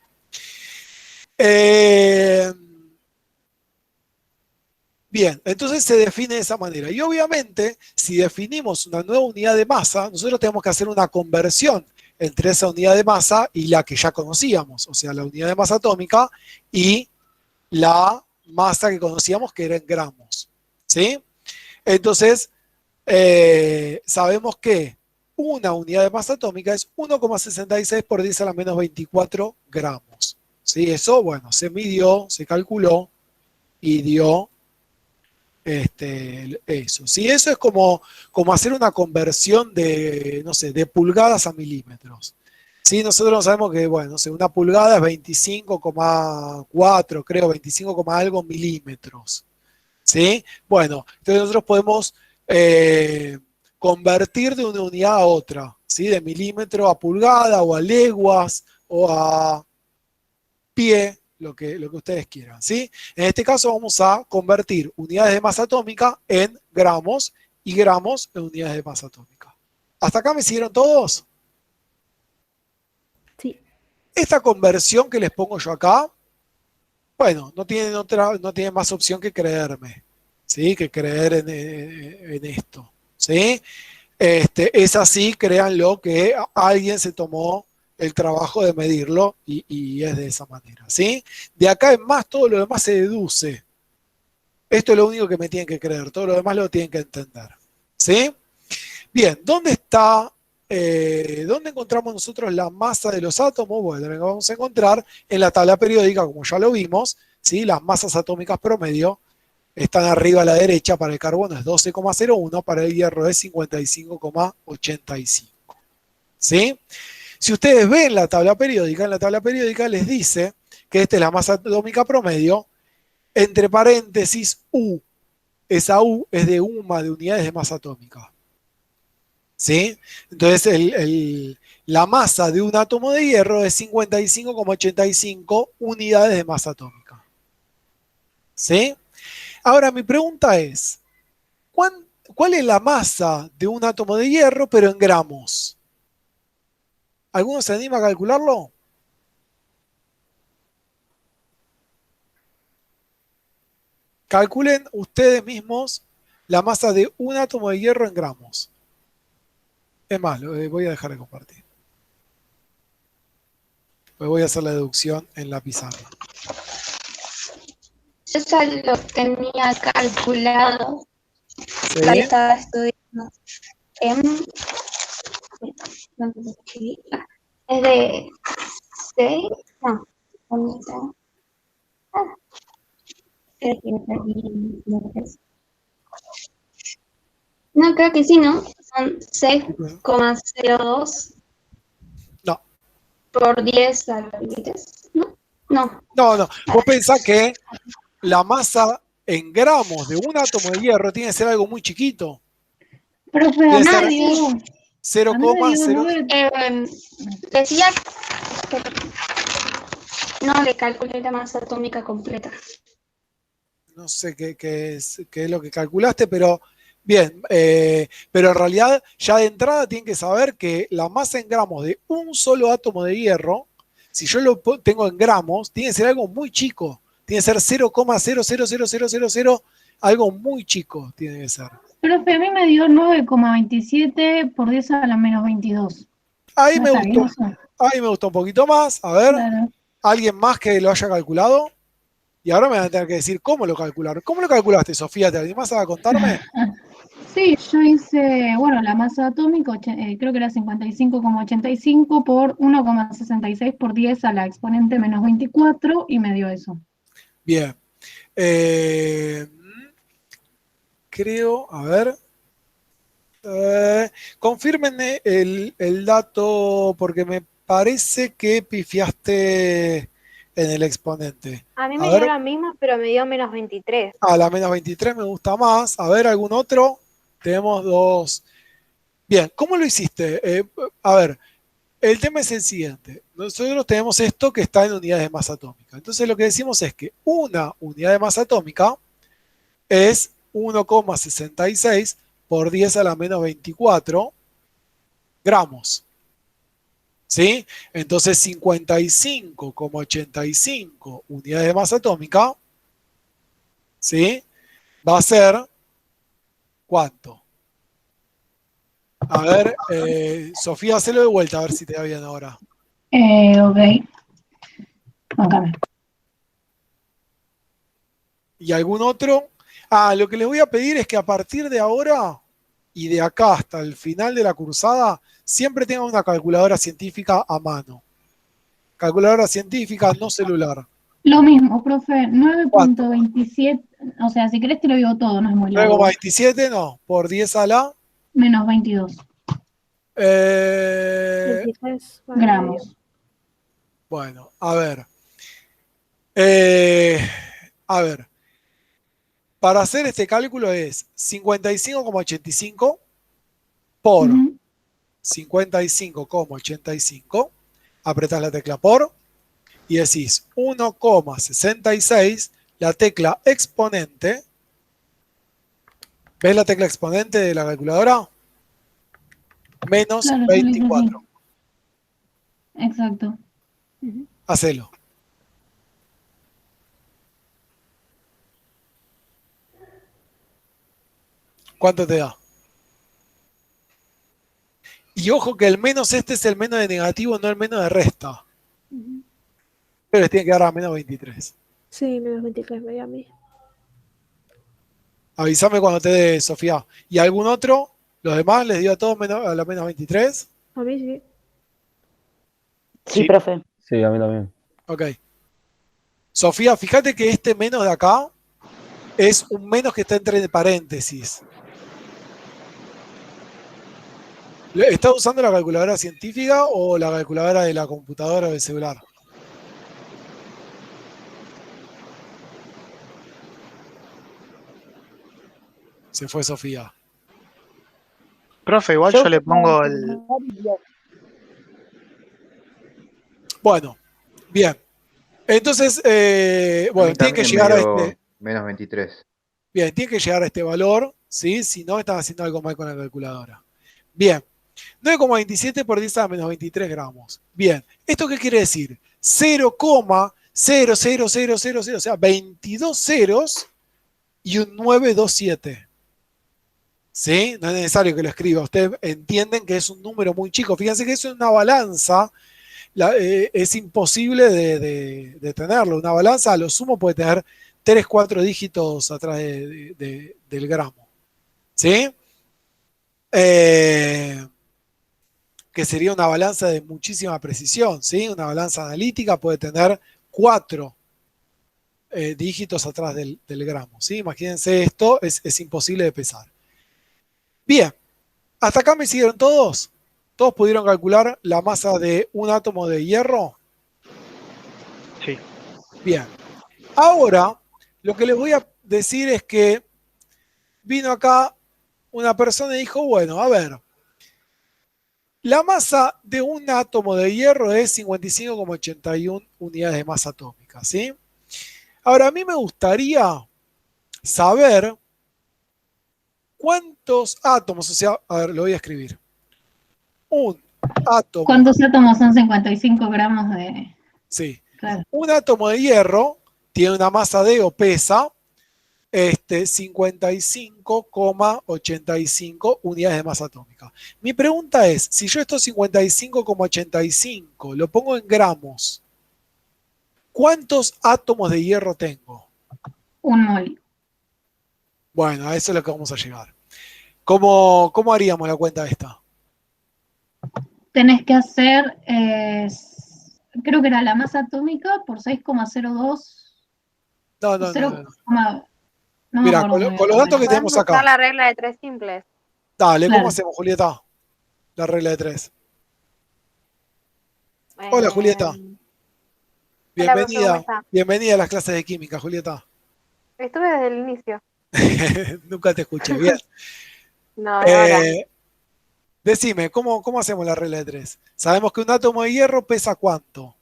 Bien, entonces se define de esa manera. Y obviamente, si definimos una nueva unidad de masa, nosotros tenemos que hacer una conversión entre esa unidad de masa y la que ya conocíamos, o sea, la unidad de masa atómica y la masa que conocíamos, que era en gramos. ¿Sí? Entonces, sabemos que una unidad de masa atómica es 1,66 por 10 a la menos 24 gramos. ¿Sí? Eso, bueno, se midió, se calculó y dio eso. ¿Sí? Eso es como hacer una conversión de, no sé, de pulgadas a milímetros. ¿Sí? Nosotros sabemos que, bueno, no sé, una pulgada es 25,4, creo, 25, algo milímetros. ¿Sí? Bueno, entonces nosotros podemos convertir de una unidad a otra, ¿sí? De milímetro a pulgada o a leguas o a pie, lo que ustedes quieran, ¿sí? En este caso vamos a convertir unidades de masa atómica en gramos y gramos en unidades de masa atómica. ¿Hasta acá me siguieron todos? Sí. Esta conversión que les pongo yo acá, bueno, no tienen más opción que creerme, ¿sí? Que creer en esto, ¿sí? Es así, créanlo, que alguien se tomó el trabajo de medirlo y es de esa manera, ¿sí? De acá en más, todo lo demás se deduce. Esto es lo único que me tienen que creer, todo lo demás lo tienen que entender, ¿sí? Bien, ¿dónde encontramos nosotros la masa de los átomos? Bueno, la vamos a encontrar en la tabla periódica, como ya lo vimos, ¿sí? Las masas atómicas promedio están arriba a la derecha, para el carbono es 12,01, para el hierro es 55,85, ¿sí? Si ustedes ven la tabla periódica, en la tabla periódica les dice que esta es la masa atómica promedio, entre paréntesis U. Esa U es de UMA, de unidades de masa atómica. ¿Sí? Entonces la masa de un átomo de hierro es 55,85 unidades de masa atómica. ¿Sí? Ahora mi pregunta es, ¿cuál es la masa de un átomo de hierro pero en gramos? ¿Alguno se anima a calcularlo? Calculen ustedes mismos la masa de un átomo de hierro en gramos. Es más, lo voy a dejar de compartir. Pues voy a hacer la deducción en la pizarra. Yo ya lo tenía calculado. ¿Sí? Lo estaba estudiando. Es de 6. No. No, creo que sí, ¿no? Son 6,02 No. por 10 a la 10, ¿no? No. No. Vos pensás que la masa en gramos de un átomo de hierro tiene que ser algo muy chiquito. Profe, Tiene que ser nadie. 0, A mí me dio 0. 9. Decía no le calculé la masa atómica completa. No sé qué es lo que calculaste, pero bien. Pero en realidad, ya de entrada tienen que saber que la masa en gramos de un solo átomo de hierro, si yo lo tengo en gramos, tiene que ser algo muy chico. Tiene que ser 0,00000, algo muy chico tiene que ser. Profe, a mí me dio 9,27 por 10 a la menos 22. Ahí ¿No me está bien gustó. eso? Ahí me gustó un poquito más. A ver, Claro. ¿alguien más que lo haya calculado? Y ahora me van a tener que decir cómo lo calcularon. ¿Cómo lo calculaste, Sofía? ¿Te animás a contarme? Sí, yo hice, bueno, la masa atómica, creo que era 55,85 por 1,66 por 10 a la exponente menos 24 y me dio eso. Bien. Creo, a ver. Confírmenme el dato porque me parece que pifiaste en el exponente. A mí A me dio ver, la misma, pero me dio menos 23. a la menos 23 me gusta más. A ver, ¿algún otro? Tenemos dos. Bien, ¿cómo lo hiciste? A ver, el tema es el siguiente. Nosotros tenemos esto que está en unidades de masa atómica. Entonces lo que decimos es que una unidad de masa atómica es 1,66 por 10 a la menos 24 gramos. ¿Sí? Entonces 55,85 unidades de masa atómica, ¿sí? Va a ser, ¿cuánto? A ver, Sofía, hacelo de vuelta a ver si te da bien ahora. Ok. Bancame. ¿Y algún otro? Lo que les voy a pedir es que a partir de ahora y de acá hasta el final de la cursada, siempre tengan una calculadora científica a mano. Calculadora científica, no celular. Lo mismo, profe, ¿Cuánto? 9,27, o sea, si querés te lo digo todo, no es muy largo. 9,27, no, por 10 a la Menos 22 23 gramos. bueno, a ver. A ver. Para hacer este cálculo es 55,85 por Ujú. 55,85. Apretás la tecla por y decís 1,66, la tecla exponente. ¿Ves la tecla exponente de la calculadora? Menos Claro, yo lo hice así. 24. Exacto. Hacelo. ¿Cuánto te da? Y ojo que el menos este es el menos de negativo, no el menos de resta. Pero les tiene que dar a menos 23. Sí, menos 23 me dio a mí. Avísame cuando te dé, Sofía. ¿Y algún otro? ¿Los demás les dio a todos a la menos 23? A mí sí. Sí, Sí. profe. Sí, a mí también. Ok. Sofía, fíjate que este menos de acá es un menos que está entre paréntesis. ¿Estás usando la calculadora científica o la calculadora de la computadora o del celular? Se fue Sofía. Profe, igual yo le pongo el. Bueno, bien. Entonces, A bueno, mí tienen que también me llegar a dio este. menos 23. Bien, tienen que llegar a este valor, ¿sí? Si no, están haciendo algo mal con la calculadora. Bien. 9,27 por 10 a la menos 23 gramos. Bien. ¿Esto qué quiere decir? 0,00000, o sea, 22 ceros y un 927. ¿Sí? No es necesario que lo escriba. Ustedes entienden que es un número muy chico. Fíjense que eso es una balanza. Es imposible de tenerlo. Una balanza a lo sumo puede tener 3, 4 dígitos atrás del gramo. ¿Sí? Que sería una balanza de muchísima precisión. ¿Sí? Una balanza analítica puede tener 4 dígitos atrás del gramo. ¿Sí? Imagínense esto, es imposible de pesar. Bien, ¿hasta acá me siguieron todos? ¿Todos pudieron calcular la masa de un átomo de hierro? Sí. Bien. Ahora, lo que les voy a decir es que vino acá una persona y dijo, bueno, a ver, La masa de un átomo de hierro es 55,81 unidades de masa atómica, ¿sí? Ahora, a mí me gustaría saber cuántos átomos, o sea, a ver, lo voy a escribir. Un átomo, ¿Cuántos átomos son 55 gramos de...? sí, Claro. un átomo de hierro tiene una masa de o pesa 55,85 unidades de masa atómica. Mi pregunta es, si yo estos 55,85 lo pongo en gramos, ¿cuántos átomos de hierro tengo? 1 mol. Bueno, a eso es lo que vamos a llegar. ¿Cómo haríamos la cuenta esta? Tenés que hacer, creo que era la masa atómica por 6,02. No, o no, no, 0, no. no me Mira, acuerdo muy con los bien. datos que tenemos Podemos usar acá. la regla de 3 simples. Dale, ¿cómo Claro. hacemos, Julieta? La regla de 3. Hola, Julieta. Hola, profe, ¿cómo Bienvenida. está? Bienvenida a las clases de química, Julieta. Estuve desde el inicio. Nunca te escuché bien. No, ahora. Decime, ¿cómo hacemos la regla de 3? Sabemos que un átomo de hierro pesa ¿cuánto?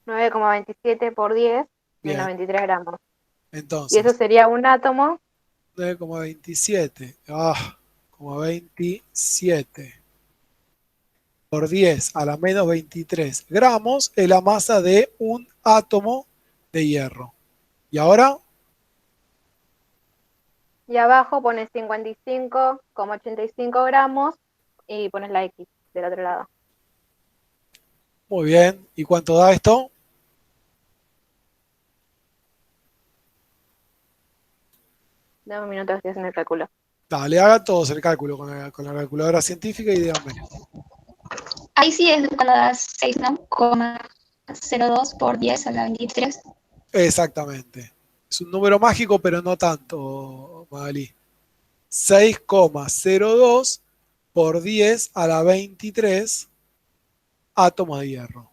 9,27 por 10 Bien, menos 23 gramos. Y eso entonces, sería un átomo 9,27. Como 27 por 10 a la menos 23 gramos es la masa de un átomo de hierro. ¿Y ahora? y abajo pones 55,85 gramos y pones la X del otro lado. Muy bien. ¿Y cuánto da esto? Dame un minuto, estoy haciendo el cálculo. Dale, hagan todos el cálculo con la calculadora científica y díganme. Ahí sí es cuando das 6, ¿no? 0,02 por 10 a la 23. Exactamente. Es un número mágico, pero no tanto, Magali. 6,02 por 10 a la 23 átomos de hierro.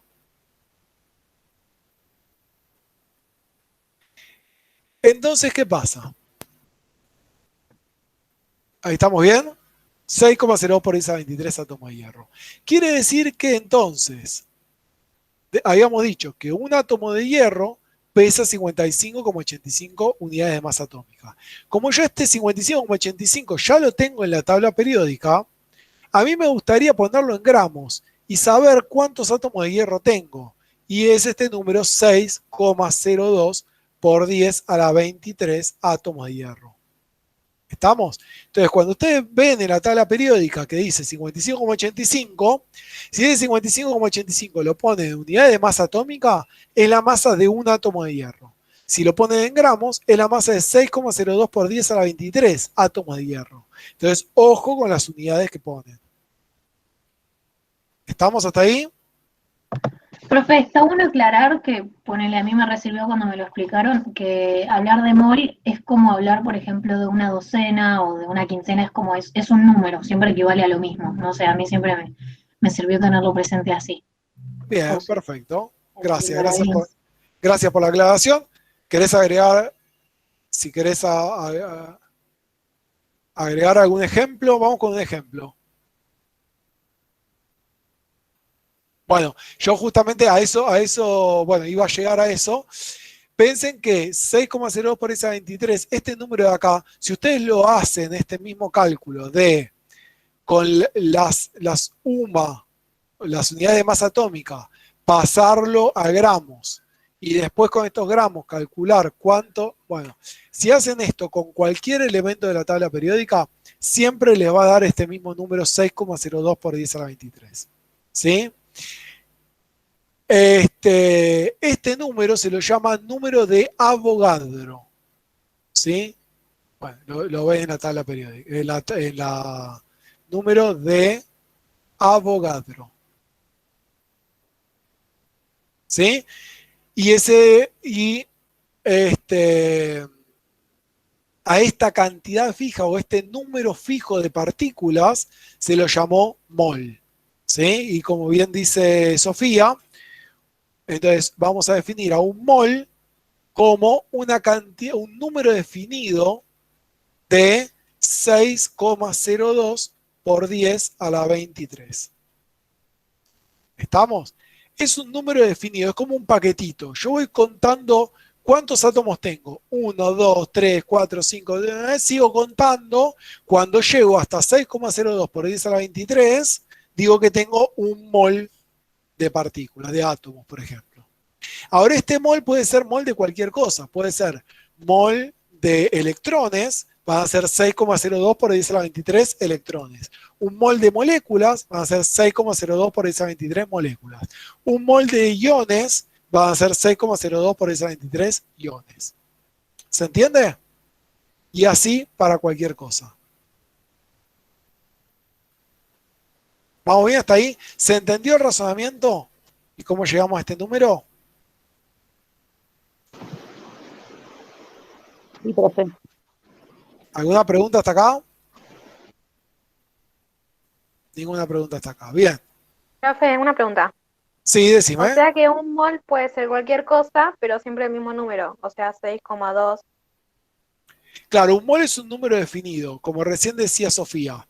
Entonces, ¿qué pasa? Ahí estamos bien. 6,02 por 10 a la 23 átomos de hierro. Quiere decir que entonces, habíamos dicho que un átomo de hierro pesa 55,85 unidades de masa atómica. Como yo este 55,85 ya lo tengo en la tabla periódica, a mí me gustaría ponerlo en gramos y saber cuántos átomos de hierro tengo. Y es este número 6,02 por 10 a la 23 átomos de hierro. ¿Estamos? Entonces, cuando ustedes ven en la tabla periódica que dice 55,85, si ese 55,85 lo ponen en unidades de masa atómica, es la masa de un átomo de hierro. Si lo ponen en gramos, es la masa de 6,02 por 10 a la 23 átomos de hierro. Entonces, ojo con las unidades que ponen. ¿Estamos hasta ahí? Profe, está bueno aclarar que, ponele, a mí me recibió cuando me lo explicaron, que hablar de mol es como hablar, por ejemplo, de una docena o de una quincena, es un número, siempre equivale a lo mismo, ¿no? O sea, a mí siempre me sirvió tenerlo presente así. Bien, Por si- perfecto. Gracias, para gracias bien. gracias por la aclaración. ¿Querés agregar, si querés agregar algún ejemplo? Vamos con un ejemplo. Bueno, yo justamente a eso, bueno, iba a llegar a eso. Piensen que 6,02 por esa 23, este número de acá, si ustedes lo hacen, este mismo cálculo de con las UMA, las unidades de masa atómica, pasarlo a gramos y después con estos gramos calcular cuánto, bueno, si hacen esto con cualquier elemento de la tabla periódica, siempre les va a dar este mismo número 6,02 por 10 a la 23. ¿Sí? Este número se lo llama número de Avogadro. ¿Sí? Bueno, lo ven en la tabla periódica, en la número de Avogadro. ¿Sí? Y a esta cantidad fija o este número fijo de partículas se lo llamó mol. ¿Sí? Y como bien dice Sofía, entonces vamos a definir a un mol como una cantidad, un número definido de 6,02 por 10 a la 23. ¿Estamos? Es un número definido, es como un paquetito. Yo voy contando cuántos átomos tengo. 1, 2, 3, 4, 5. Sigo contando. Cuando llego hasta 6,02 por 10 a la 23, digo que tengo un mol de partículas, de átomos, por ejemplo. Ahora, este mol puede ser mol de cualquier cosa. Puede ser mol de electrones, van a ser 6,02 por 10 a la 23 electrones. Un mol de moléculas van a ser 6,02 por 10 a la 23 moléculas. Un mol de iones van a ser 6,02 por 10 a la 23 iones. ¿Se entiende? Y así para cualquier cosa. ¿Vamos bien hasta ahí? ¿Se entendió el razonamiento? ¿Y cómo llegamos a este número? Sí, profe. ¿Alguna pregunta hasta acá? Ninguna pregunta hasta acá. Bien. Profe, una pregunta. Sí, O decime. sea que un mol puede ser cualquier cosa, pero siempre el mismo número, o sea, 6,2. Claro, un mol es un número definido, como recién decía Sofía.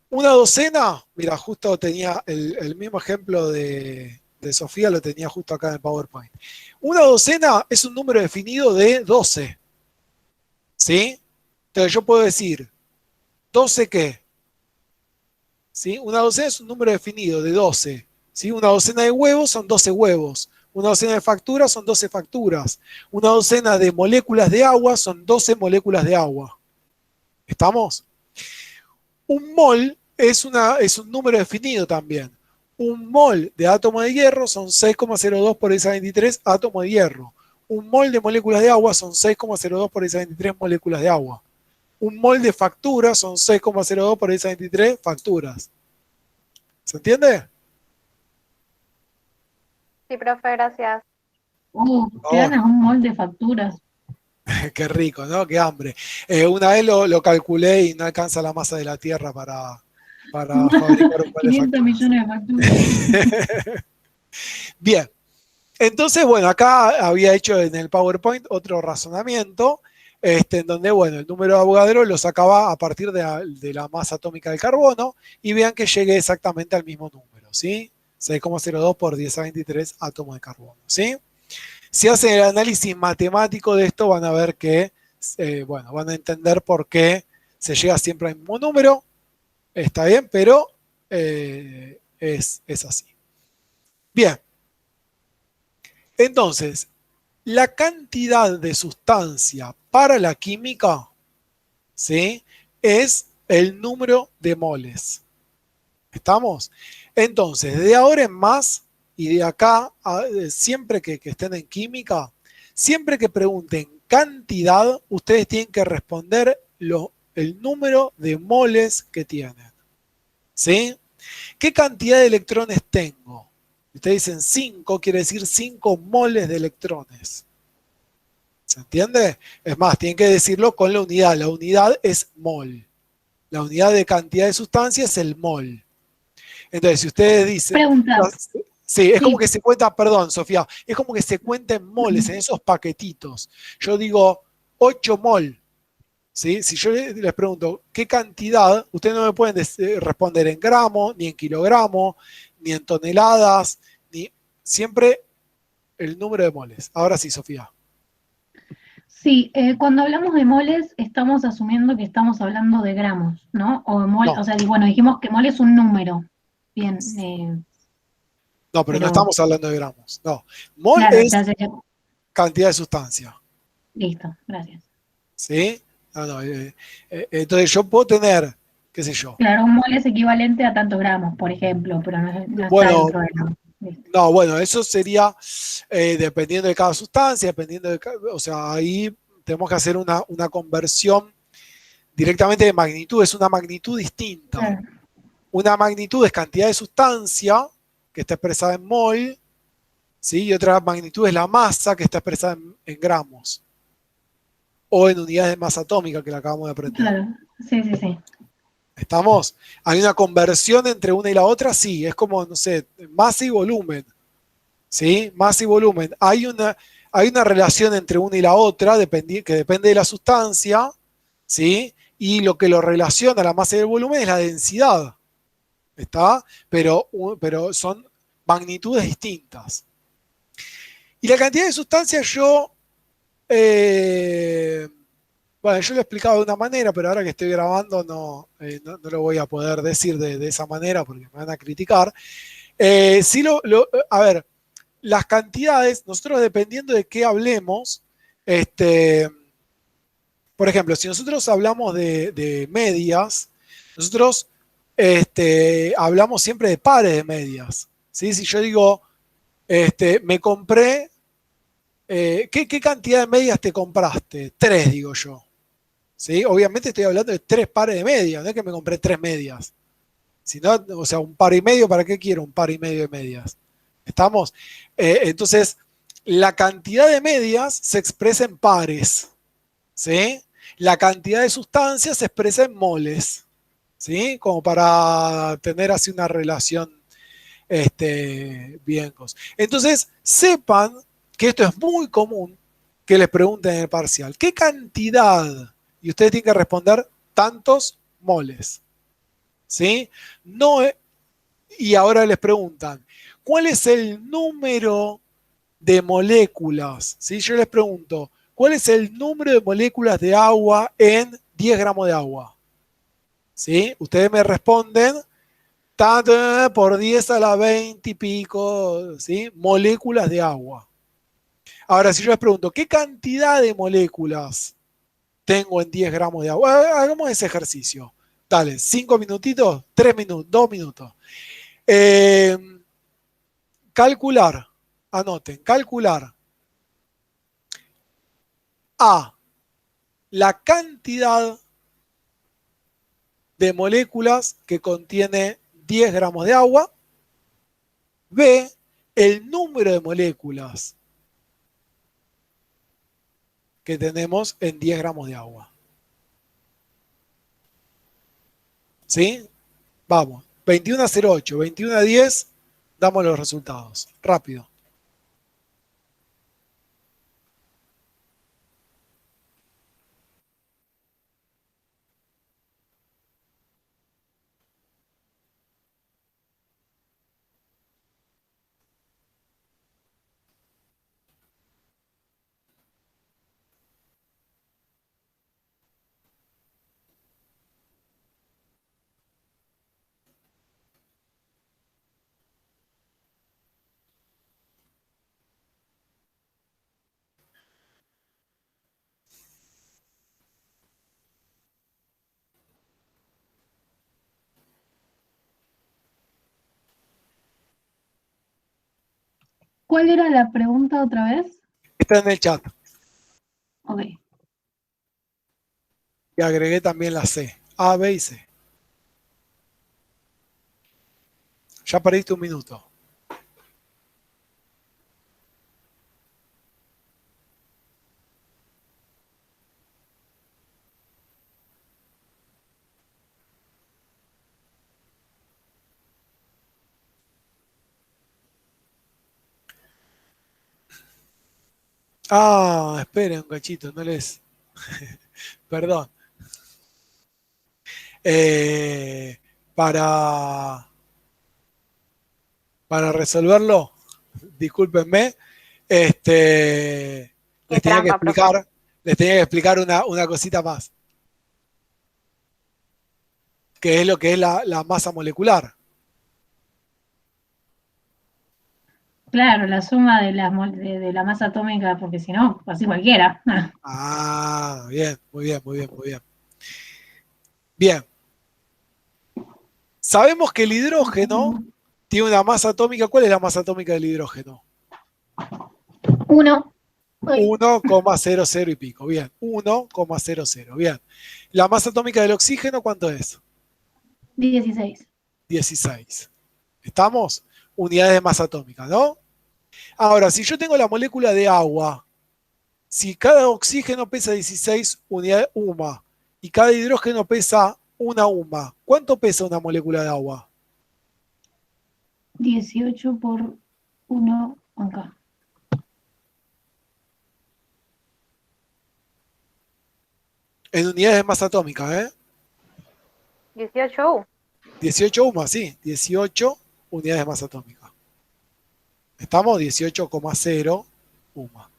Una docena, mira, justo tenía el mismo ejemplo de Sofía, lo tenía justo acá en el PowerPoint. Una docena es un número definido de 12. ¿Sí? Entonces yo puedo decir, ¿12 qué? ¿Sí? Una docena es un número definido de 12. ¿Sí? Una docena de huevos son 12 huevos. Una docena de facturas son 12 facturas. Una docena de moléculas de agua son 12 moléculas de agua. ¿Estamos? Un mol es un número definido también. Un mol de átomo de hierro son 6,02 por 10 a 23 átomos de hierro. Un mol de moléculas de agua son 6,02 por 10 a 23 moléculas de agua. Un mol de facturas son 6,02 por 10 a 23 facturas. ¿Se entiende? Sí, profe, gracias. Te ganas un molde de facturas. Qué rico, ¿no? Qué hambre. Una vez lo calculé y no alcanza la masa de la Tierra para fabricar un molde de 500 facturas. millones de facturas. Bien. Entonces, bueno, acá había hecho en el PowerPoint otro razonamiento, en donde, bueno, el número de Avogadro lo sacaba a partir de la masa atómica del carbono, y vean que llegué exactamente al mismo número, ¿sí? 6,02 por 10 a 23 átomos de carbono, ¿sí? Si hacen el análisis matemático de esto, van a ver que, bueno, van a entender por qué se llega siempre al mismo número, está bien, pero es así. Bien. Entonces, la cantidad de sustancia para la química, ¿sí?, es el número de moles. ¿Estamos? Entonces, de ahora en más, y de acá, siempre que estén en química, siempre que pregunten cantidad, ustedes tienen que responder el número de moles que tienen. ¿Sí? ¿Qué cantidad de electrones tengo? Ustedes dicen 5, quiere decir 5 moles de electrones. ¿Se entiende? Es más, tienen que decirlo con la unidad. La unidad es mol. La unidad de cantidad de sustancia es el mol. Entonces, si ustedes dicen... Pregunta. Sí, es como que se cuenta, perdón, Sofía, es como que se cuenta en moles, en esos paquetitos. Yo digo 8 mol. ¿Sí? Si yo les pregunto qué cantidad, ustedes no me pueden responder en gramos, ni en kilogramos, ni en toneladas, ni siempre el número de moles. Ahora sí, Sofía. Sí, cuando hablamos de moles, estamos asumiendo que estamos hablando de gramos, ¿no? O mol, No. o sea, bueno, dijimos que mol es un número. Bien. No, pero no estamos hablando de gramos. No. Mol claro, es cantidad de sustancia. Listo, gracias. ¿Sí? No, entonces yo puedo tener, qué sé yo. Claro, un mol es equivalente a tantos gramos, por ejemplo, pero no Bueno, está dentro de gramos. No, bueno, eso sería dependiendo de cada sustancia, dependiendo de o sea, ahí tenemos que hacer una conversión directamente de magnitud, es una magnitud distinta. Claro. Una magnitud es cantidad de sustancia, que está expresada en mol, ¿sí? Y otra magnitud es la masa, que está expresada en gramos. O en unidades de masa atómica, que la acabamos de aprender. Claro, sí. ¿Estamos? ¿Hay una conversión entre una y la otra? Sí, es como, no sé, masa y volumen. ¿Sí? Masa y volumen. Hay una relación entre una y la otra que depende de la sustancia, ¿sí? y lo que lo relaciona a la masa y el volumen es la densidad. ¿Está? Pero son magnitudes distintas. Y la cantidad de sustancias bueno, yo lo he explicado de una manera, pero ahora que estoy grabando no lo voy a poder decir de esa manera porque me van a criticar. Sí a ver, las cantidades, nosotros dependiendo de qué hablemos, por ejemplo, si nosotros hablamos de medias, nosotros hablamos siempre de pares de medias. ¿Sí? Si yo digo, me compré, ¿qué cantidad de medias te compraste? 3, digo yo. ¿Sí? Obviamente estoy hablando de 3 pares de medias, no es que me compré 3 medias. Si no, o sea, un par y medio, ¿para qué quiero un par y medio de medias? ¿Estamos? Entonces, la cantidad de medias se expresa en pares. ¿Sí? La cantidad de sustancias se expresa en moles. ¿Sí? Como para tener así una relación bien. Entonces, sepan que esto es muy común que les pregunten en el parcial. ¿Qué cantidad? Y ustedes tienen que responder tantos moles. ¿Sí? No, y ahora les preguntan, ¿cuál es el número de moléculas? ¿Sí? Yo les pregunto, ¿cuál es el número de moléculas de agua en 10 gramos de agua? ¿Sí? Ustedes me responden tanto por 10 a la 20 y pico, ¿sí? Moléculas de agua. Ahora, si yo les pregunto, ¿qué cantidad de moléculas tengo en 10 gramos de agua? Hagamos ese ejercicio. Dale, 5 minutitos, 3 minutos, 2 minutos. Calcular, anoten, calcular A, la cantidad de moléculas que contiene 10 gramos de agua. B, el número de moléculas que tenemos en 10 gramos de agua. ¿Sí? Vamos, 21:08, 21:10, damos los resultados. Rápido. ¿Cuál era la pregunta otra vez? Está en el chat. Ok. Y agregué también la C. A, B y C. Ya perdiste un minuto. Ah, esperen un cachito, no les... Perdón. Eh, para, para resolverlo, discúlpenme, les Qué tenía que trampa, profe. explicar una cosita más, que es lo que es la masa molecular. Claro, la suma de de la masa atómica, porque si no, así cualquiera. Ah, bien, muy bien, muy bien, muy bien. Bien. Sabemos que el hidrógeno tiene una masa atómica. ¿Cuál es la masa atómica del hidrógeno? 1. 1,00 y pico. Bien, 1,00. Bien. ¿La masa atómica del oxígeno cuánto es? 16. 16. ¿Estamos? Unidades de masa atómica, ¿no? Ahora, si yo tengo la molécula de agua, si cada oxígeno pesa 16 unidades UMA y cada hidrógeno pesa una UMA, ¿cuánto pesa una molécula de agua? 18 por 1 acá. En unidades de masa atómica, ¿eh? 18. 18 UMA, sí. 18 unidades de masa atómica. ¿Estamos? 18,0 UMA.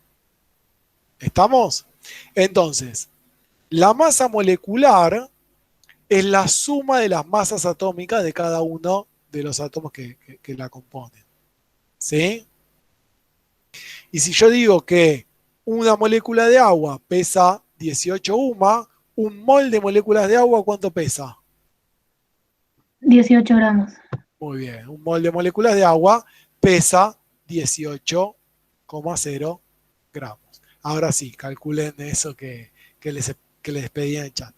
¿Estamos? Entonces, la masa molecular es la suma de las masas atómicas de cada uno de los átomos que la componen. ¿Sí? Y si yo digo que una molécula de agua pesa 18 UMA, un mol de moléculas de agua, ¿cuánto pesa? 18 gramos. Muy bien, un mol de moléculas de agua pesa 18,0 gramos. Ahora sí, calculen eso que les pedí en el chat.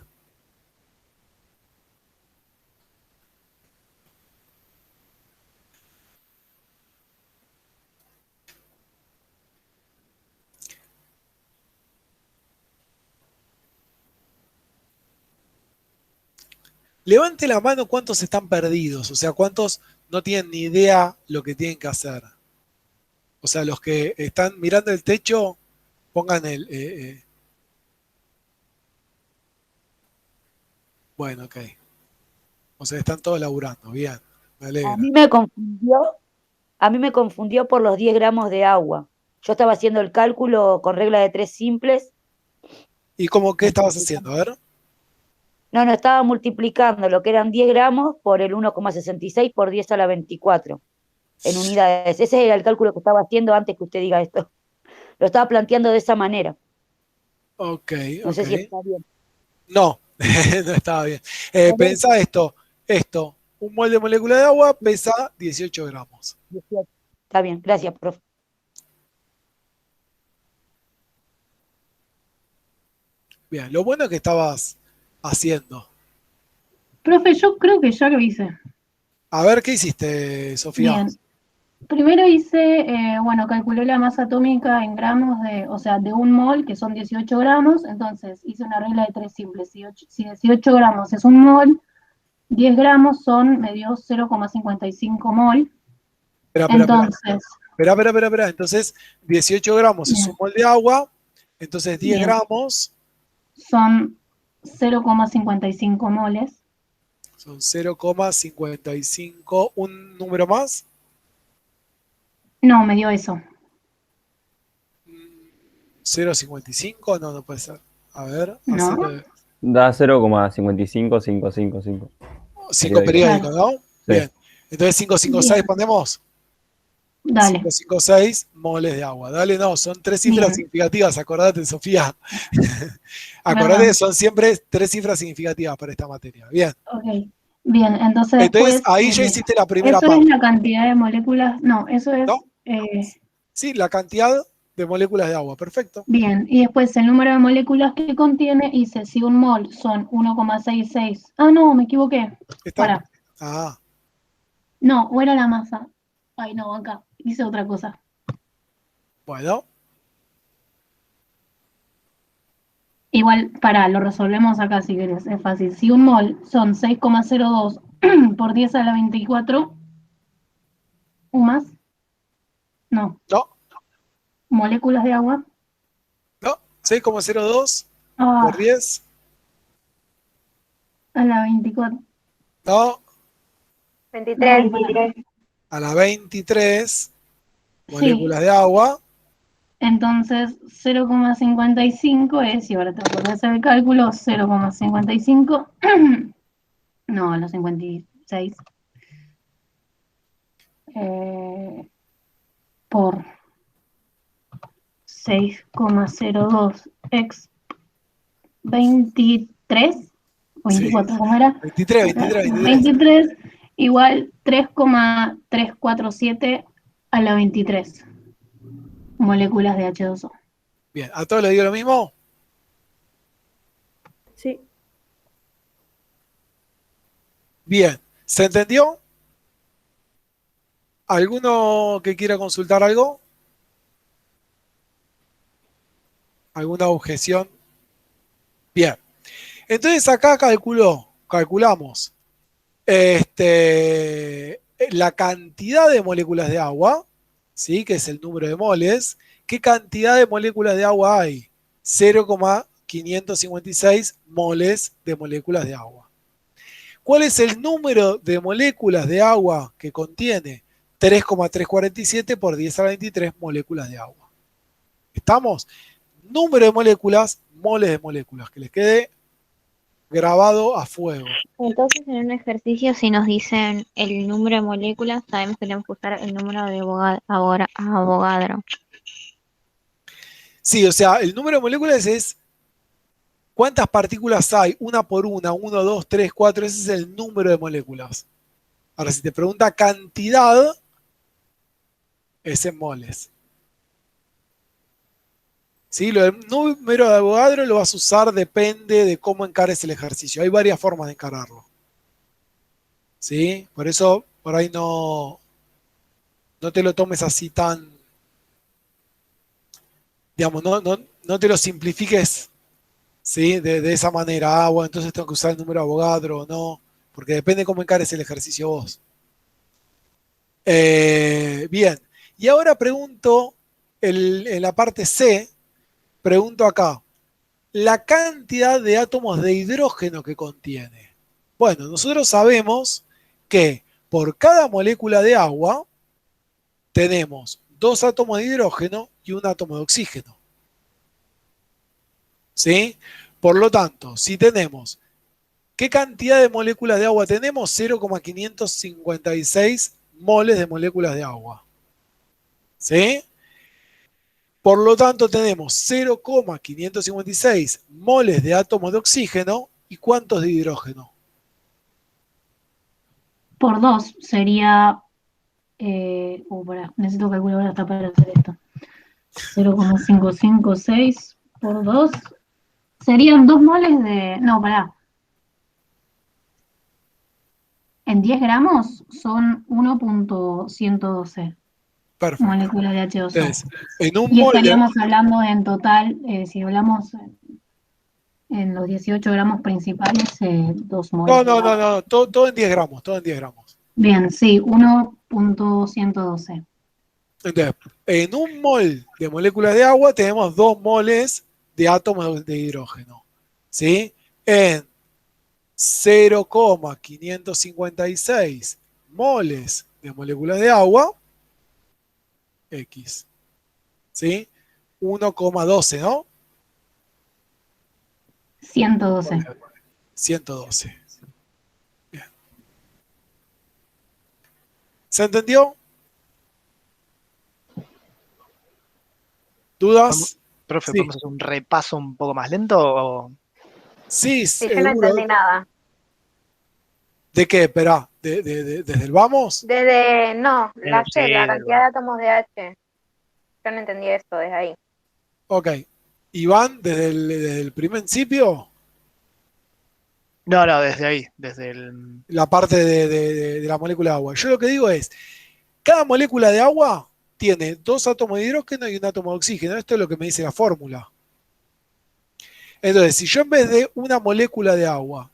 Levante la mano cuántos están perdidos, o sea, cuántos no tienen ni idea lo que tienen que hacer. O sea, los que están mirando el techo, pongan el... Bueno, ok. O sea, están todos laburando, bien, me alegra. A mí me confundió por los 10 gramos de agua. Yo estaba haciendo el cálculo con regla de 3 simples. ¿Y cómo qué estabas haciendo? A ver. No, estaba multiplicando lo que eran 10 gramos por el 1,66 por 10 a la 24 en unidades. Ese era el cálculo que estaba haciendo antes que usted diga esto. Lo estaba planteando de esa manera. Ok, No sé si está bien. No, no estaba bien. Pensá esto. Un mol de molécula de agua pesa 18 gramos. 18. Está bien, gracias, profe. Bien, lo bueno que estabas haciendo. Profe, yo creo que ya lo hice. A ver, ¿qué hiciste, Sofía? Bien. Primero hice, bueno, calculé la masa atómica en gramos o sea, de un mol, que son 18 gramos, entonces hice una regla de 3 simples. Si 18 gramos es un mol, 10 gramos me dio 0,55 mol. Entonces, Espera. Entonces, 18 gramos es un mol de agua, entonces 10 bien, gramos son 0,55 moles. son 0,55. ¿Un número más? No, me dio eso. 0,55, no puede ser. A ver, No. Da 0,55555. 5 periódicos, ¿no? Sí. Bien. Entonces 556 Bien. ponemos. Dale. 556 moles de agua. Dale, no, son 3 cifras Bien. significativas, acordate, Sofía. Acordate que son siempre 3 cifras significativas para esta materia. Bien. Ok. Bien, entonces después, ahí ya hiciste la primera eso parte. es la cantidad de moléculas. No, eso es. ¿No? Sí, la cantidad de moléculas de agua, perfecto. Bien, y después el número de moléculas que contiene, hice si un mol son 1,66. Ah, no, me equivoqué. Para. No, o era la masa. Ay, no, acá. Hice otra cosa. Bueno. Igual, lo resolvemos acá si querés, es fácil. Si un mol son 6,02 por 10 a la 24, ¿un más? No. No. ¿Moléculas de agua? No, 6,02 por 10. A la 24. No. 23. A la 23 moléculas de agua. Entonces, 0,55 es, y ahora te voy a hacer el cálculo, 0,55, no, a los 56, por 6,02 x 23, o 24, ¿cómo era? 23, igual 3,347 a la 23. Moléculas de H2O. Bien, ¿a todos les digo lo mismo? Sí. Bien, ¿se entendió? ¿Alguno que quiera consultar algo? ¿Alguna objeción? Bien, entonces acá calculamos la cantidad de moléculas de agua, ¿sí? Que es el número de moles. ¿Qué cantidad de moléculas de agua hay? 0,556 moles de moléculas de agua. ¿Cuál es el número de moléculas de agua que contiene 3,347 por 10 a la 23 moléculas de agua? ¿Estamos? Número de moléculas, moles de moléculas, que les quede grabado a fuego. Entonces, en un ejercicio, si nos dicen el número de moléculas, sabemos que tenemos que usar el número de Avogadro. Sí, o sea, el número de moléculas es cuántas partículas hay, una por una, 1, 2, 3, 4, ese es el número de moléculas. Ahora, si te pregunta cantidad, es en moles. ¿Sí? Lo del número de Avogadro lo vas a usar, depende de cómo encares el ejercicio. Hay varias formas de encararlo. ¿Sí? Por eso, por ahí no te lo tomes así tan, digamos, no te lo simplifiques, ¿sí? De esa manera. Bueno, entonces tengo que usar el número de Avogadro o no, porque depende de cómo encares el ejercicio vos. Bien, y ahora pregunto, en la parte C, pregunto acá, la cantidad de átomos de hidrógeno que contiene. Bueno, nosotros sabemos que por cada molécula de agua tenemos 2 átomos de hidrógeno y 1 átomo de oxígeno. ¿Sí? Por lo tanto, si tenemos, ¿qué cantidad de moléculas de agua tenemos? 0,556 moles de moléculas de agua. ¿Sí? Por lo tanto, tenemos 0,556 moles de átomos de oxígeno y ¿cuántos de hidrógeno? Por 2 sería. Pará, necesito calcular hasta para hacer esto. 0,556 por 2 serían 2 moles de. No, pará. En 10 gramos son 1,112 Perfecto. moléculas de H2O. Entonces, en un Y mol de... estaríamos hablando en total, si hablamos en los 18 gramos principales, 2 moles. No, todo en 10 gramos, todo en 10 gramos. Bien, sí, 1,112. Entonces, en un mol de moléculas de agua tenemos 2 moles de átomos de hidrógeno. ¿Sí? En 0,556 moles de moléculas de agua, X. ¿Sí? 1,12, ¿no? 112. 112. Bien. ¿Se entendió? ¿Dudas? Profe, Sí. ¿podemos hacer un repaso un poco más lento? O... Sí, Sí, yo no seguro. entendí nada. ¿De qué? Esperá, ¿desde el vamos? No, la sí, C, la del cantidad de átomos de H. Yo no entendí eso desde ahí. Ok. ¿Iván, desde el principio? No, desde ahí, desde el... La parte de la molécula de agua. Yo lo que digo es, cada molécula de agua tiene 2 átomos de hidrógeno y 1 átomo de oxígeno. Esto es lo que me dice la fórmula. Entonces, si yo en vez de una molécula de agua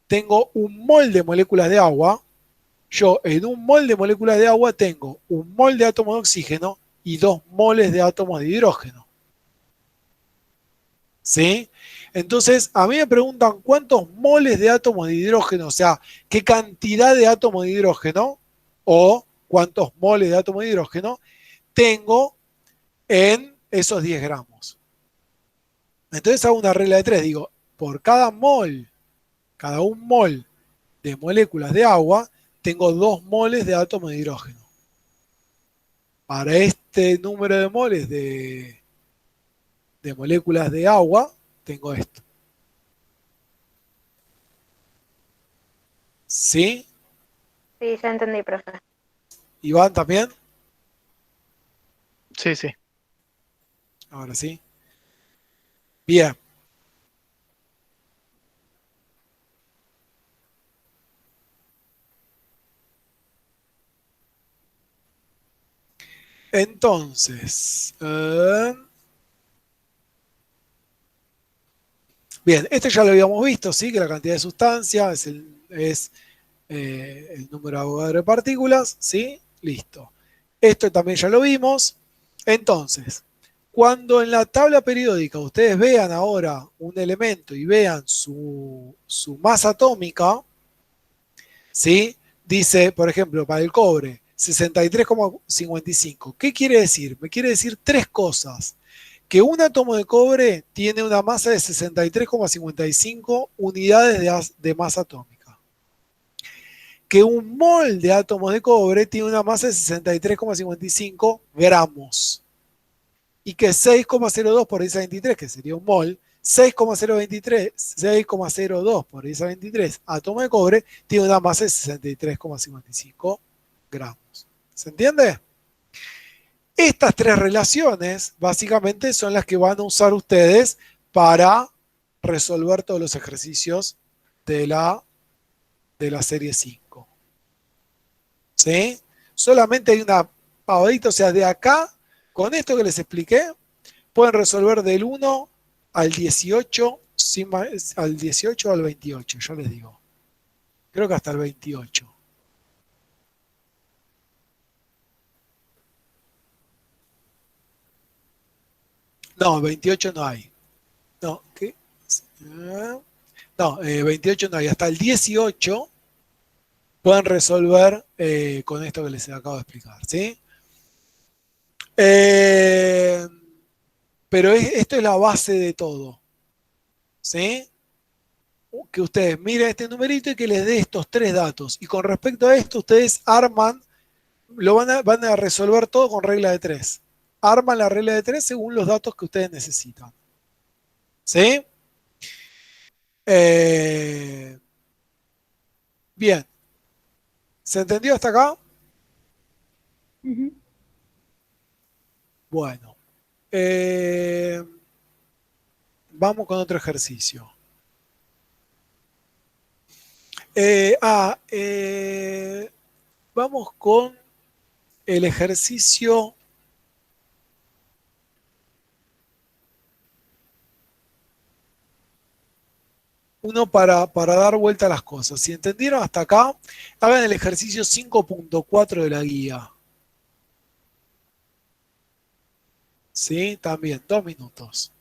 tengo un mol de moléculas de agua, yo en un mol de moléculas de agua tengo un mol de átomos de oxígeno y 2 moles de átomos de hidrógeno. ¿Sí? Entonces, a mí me preguntan cuántos moles de átomos de hidrógeno, o sea, qué cantidad de átomos de hidrógeno o cuántos moles de átomos de hidrógeno tengo en esos 10 gramos. Entonces hago una regla de 3, digo, por cada un mol de moléculas de agua, tengo 2 moles de átomos de hidrógeno. Para este número de moles de moléculas de agua, tengo esto. ¿Sí? Sí, ya entendí, profe. ¿Iván también? Sí, sí. Ahora sí. Bien. Entonces, bien, este ya lo habíamos visto, ¿sí? Que la cantidad de sustancia es el número de Avogadro de partículas, ¿sí? Listo. Esto también ya lo vimos. Entonces, Cuando en la tabla periódica ustedes vean ahora un elemento y vean su masa atómica, ¿sí? Dice, por ejemplo, para el cobre, 63,55. ¿Qué quiere decir? Me quiere decir tres cosas. Que un átomo de cobre tiene una masa de 63,55 unidades de masa atómica. Que un mol de átomos de cobre tiene una masa de 63,55 gramos. Y que 6,02 por 10 a 23, que sería un mol, 6,02 por 10 a 23 átomos de cobre tiene una masa de 63,55 gramos. ¿Se entiende? Estas tres relaciones básicamente son las que van a usar ustedes para resolver todos los ejercicios de la serie 5. ¿Sí? Solamente hay una pavadita, o sea, de acá, con esto que les expliqué, pueden resolver del 1 al 18, al 18 o al 28, yo les digo. Creo que hasta el 28. No, 28 no hay. No, ¿qué? No, 28 no hay. Hasta el 18 pueden resolver con esto que les acabo de explicar, ¿sí? Pero esto es la base de todo, ¿sí? Que ustedes miren este numerito y que les dé estos tres datos. Y con respecto a esto, ustedes arman, van a resolver todo con regla de 3. Arman la regla de 3 según los datos que ustedes necesitan. ¿Sí? Bien. ¿Se entendió hasta acá? Ujú. Bueno. Vamos con otro ejercicio. Vamos con el ejercicio uno para dar vuelta a las cosas. Si entendieron hasta acá, hagan el ejercicio 5.4 de la guía. ¿Sí? También, 2 minutos.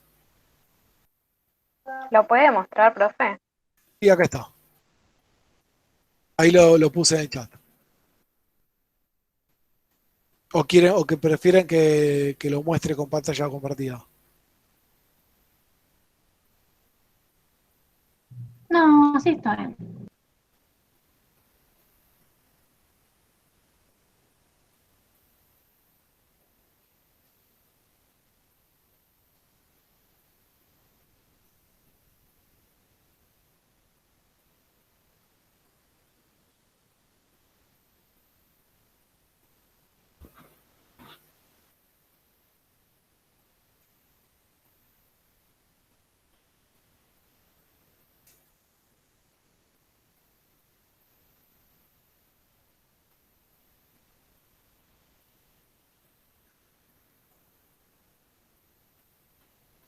¿Lo puede mostrar, profe? Y acá está. Ahí lo puse en el chat. O quieren, o que prefieren que lo muestre con pantalla compartida. No, sí está bien.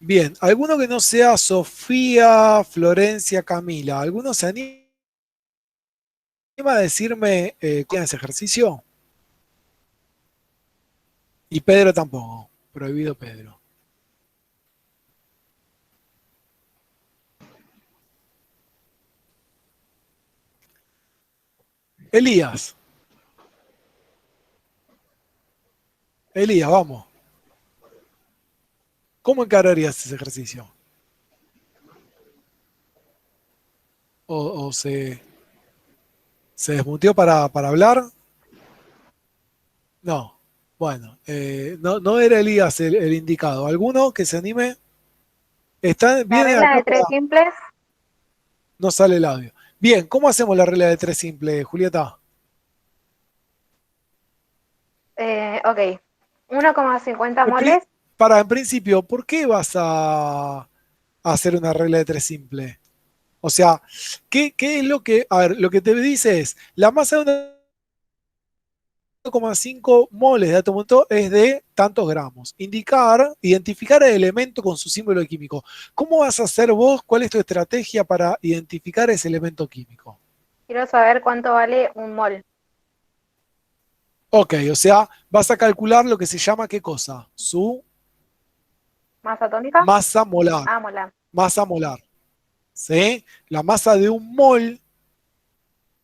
Bien, alguno que no sea Sofía, Florencia, Camila, ¿alguno se anima a decirme quién es ese ejercicio? Y Pedro tampoco. Prohibido Pedro. Elías. Elías, vamos. ¿Cómo encararías ese ejercicio? ¿O se desmuteó para hablar? No. Bueno, no era Elías el indicado. ¿Alguno que se anime? La Viene regla acá de tres simples, no sale el audio. Bien, ¿cómo hacemos la regla de 3 simple, Julieta? ok. 1,50 moles. En principio, ¿por qué vas a hacer una regla de 3 simple? O sea, ¿qué es lo que... A ver, lo que te dice es, la masa de 1,5 moles de átomo es de tantos gramos. Identificar el elemento con su símbolo químico. ¿Cómo vas a hacer vos? ¿Cuál es tu estrategia para identificar ese elemento químico? Quiero saber cuánto vale un mol. Ok, o sea, vas a calcular lo que se llama, ¿qué cosa? Su ¿Masa atómica? Masa molar. Ah, molar. Masa molar. ¿Sí? La masa de un mol,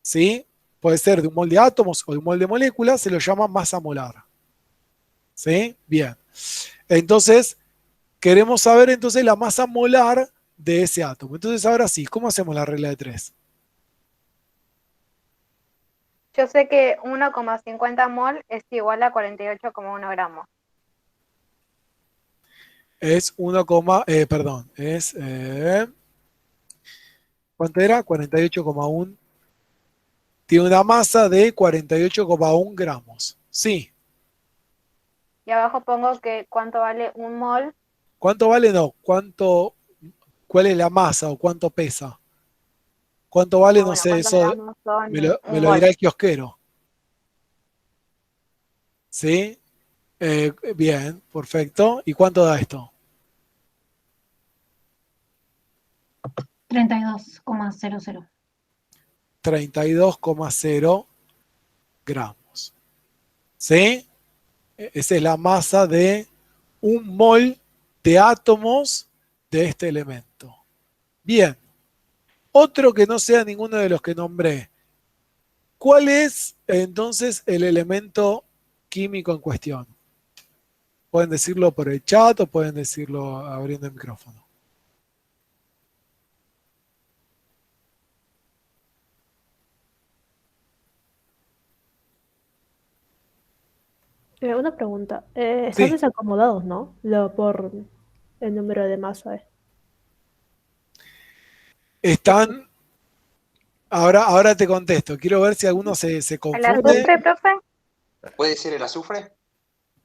¿sí? Puede ser de un mol de átomos o de un mol de moléculas, se lo llama masa molar. ¿Sí? Bien. Entonces, queremos saber entonces la masa molar de ese átomo. Entonces, ahora sí, ¿cómo hacemos la regla de 3? Yo sé que 1,50 mol es igual a 48,1 gramos. Es 1, perdón, es, ¿cuánto era? 48,1. Tiene una masa de 48,1 gramos. Sí. Y abajo pongo que cuánto vale un mol. ¿Cuánto vale? No. ¿Cuál es la masa o cuánto pesa? ¿Cuánto vale? Ah, No bueno, sé, ¿cuántos eso gramos son me un lo mol? dirá el kiosquero. ¿Sí? Bien, perfecto. ¿Y cuánto da esto? 32,00. 32,0 gramos. ¿Sí? Esa es la masa de un mol de átomos de este elemento. Bien. Otro que no sea ninguno de los que nombré. ¿Cuál es entonces el elemento químico en cuestión? Pueden decirlo por el chat o pueden decirlo abriendo el micrófono. Una pregunta. Están Sí, desacomodados, ¿no? Por el número de masa. están. Ahora te contesto. Quiero ver si alguno se ¿El confunde. azufre, profe? ¿Puede ser el azufre?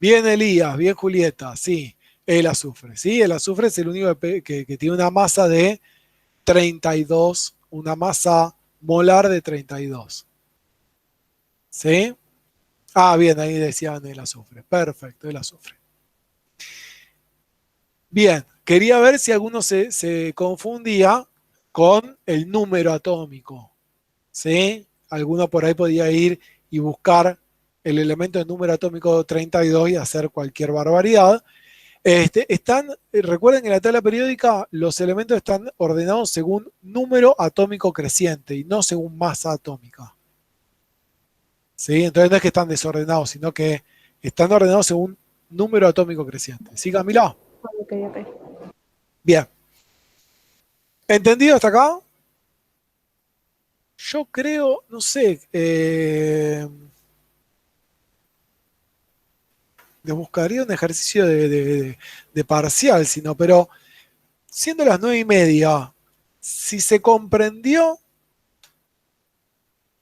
Bien, Elías, bien, Julieta. Sí, el azufre. Sí, el azufre es el único que tiene una masa de 32, una masa molar de 32. ¿Sí? Ah, bien, ahí decían el azufre. Perfecto, el azufre. Bien, quería ver si alguno se confundía con el número atómico. ¿Sí? Alguno por ahí podía ir y buscar el elemento de número atómico 32 y hacer cualquier barbaridad. Recuerden que en la tabla periódica los elementos están ordenados según número atómico creciente y no según masa atómica. ¿Sí? Entonces no es que están desordenados, sino que están ordenados según número atómico creciente. ¿Sí, Camila? Ok. Bien. ¿Entendido hasta acá? Yo creo, no sé, le buscaría un ejercicio de parcial, sino, pero siendo las 9:30, si se comprendió,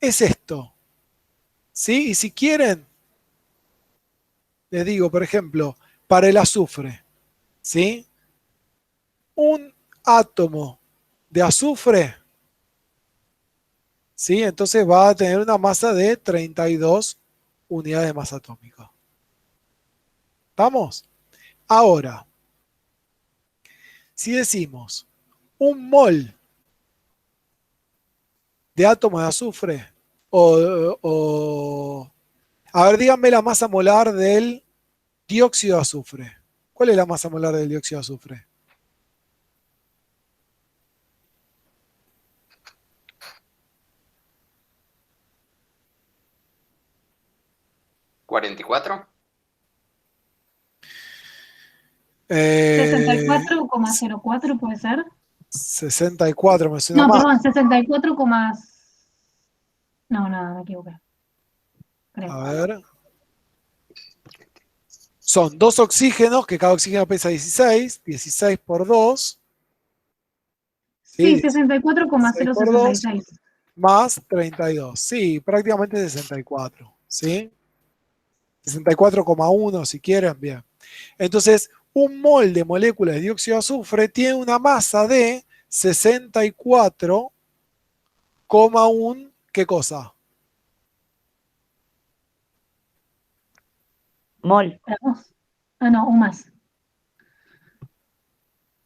es esto. ¿Sí? Y si quieren, les digo, por ejemplo, para el azufre, ¿sí? Un átomo de azufre, ¿sí? Entonces va a tener una masa de 32 unidades de masa atómica. ¿Vamos? Ahora, si decimos un mol de átomo de azufre, a ver, díganme la masa molar del dióxido de azufre. ¿Cuál es la masa molar del dióxido de azufre? ¿44? 64,04 puede ser. 64, me suena No, más. perdón, 64, no, me equivoqué. Creo. A ver. Son 2 oxígenos, que cada oxígeno pesa 16. 16 por 2. Sí, 16 por 2 64,066. más 32. Sí, prácticamente 64. ¿Sí? 64,1 si quieren. Bien. Entonces, un mol de moléculas de dióxido de azufre tiene una masa de 64,1. ¿Qué cosa? Mol. Ah, no, un más.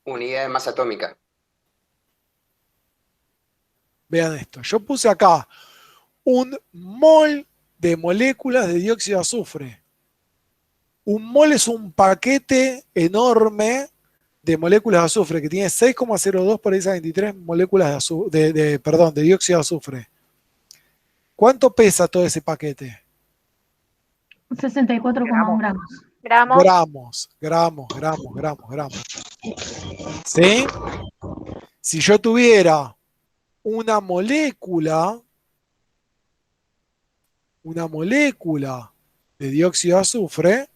Unidad de masa atómica. Vean esto. Yo puse acá un mol de moléculas de dióxido de azufre. Un mol es un paquete enorme de moléculas de azufre, que tiene 6,02 por 10 a 23 moléculas de dióxido de azufre. ¿Cuánto pesa todo ese paquete? 64,1 gramos. Gramos. ¿Sí? Si yo tuviera una molécula de dióxido de azufre,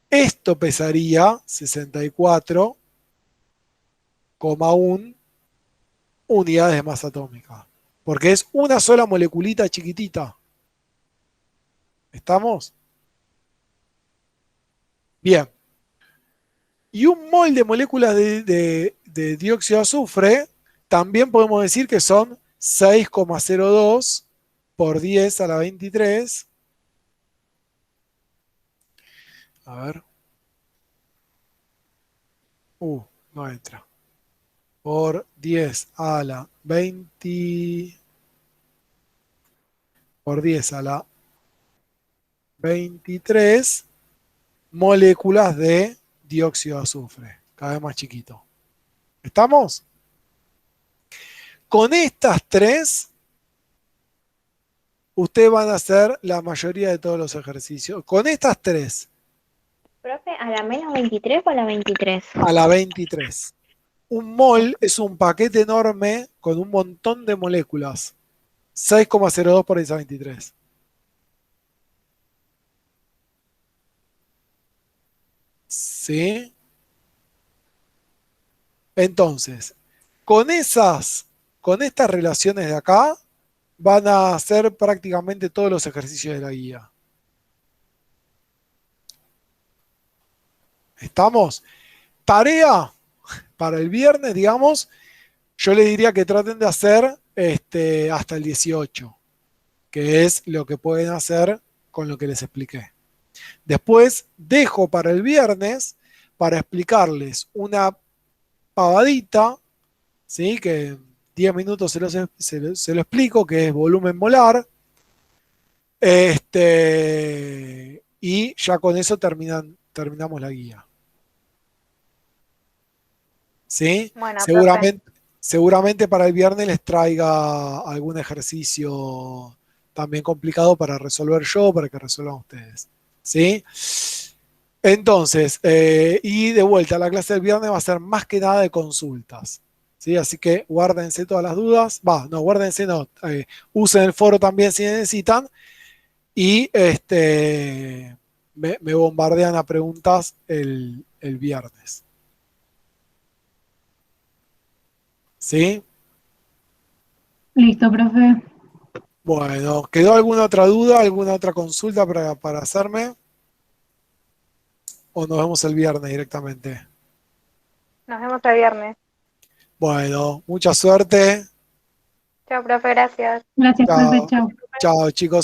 esto pesaría 64,1 unidades de masa atómica. Porque es una sola moleculita chiquitita. ¿Estamos? Bien. Y un mol de moléculas de dióxido de azufre, también podemos decir que son 6,02 por 10 a la 23. A ver. No entra. Por 10 a la 20. Por 10 a la 23 moléculas de dióxido de azufre. Cada vez más chiquito. ¿Estamos? Con estas tres, ustedes van a hacer la mayoría de todos los ejercicios. Con estas tres. Profe, ¿a la menos 23 o a la 23? A la 23. Un mol es un paquete enorme con un montón de moléculas. 6,02 por 10 a 23. ¿Sí? Entonces, con estas relaciones de acá, van a hacer prácticamente todos los ejercicios de la guía. ¿Estamos? Tarea para el viernes, digamos, yo le diría que traten de hacer hasta el 18, que es lo que pueden hacer con lo que les expliqué. Después dejo para el viernes para explicarles una pavadita, ¿sí? Que en 10 minutos se lo explico, que es volumen molar. Y ya con eso terminamos la guía. ¿Sí? Bueno, seguramente para el viernes les traiga algún ejercicio también complicado para resolver yo, para que resuelvan ustedes. ¿Sí? Entonces, y de vuelta, la clase del viernes va a ser más que nada de consultas. ¿Sí? Así que guárdense todas las dudas. Guárdense, usen el foro también si necesitan. Y me bombardean a preguntas el viernes. ¿Sí? Listo, profe. Bueno, ¿quedó alguna otra duda, alguna otra consulta para hacerme? ¿O nos vemos el viernes directamente? Nos vemos el viernes. Bueno, mucha suerte. Chao, profe, gracias. Gracias, Chao. profe. Chao. Chao, chicos.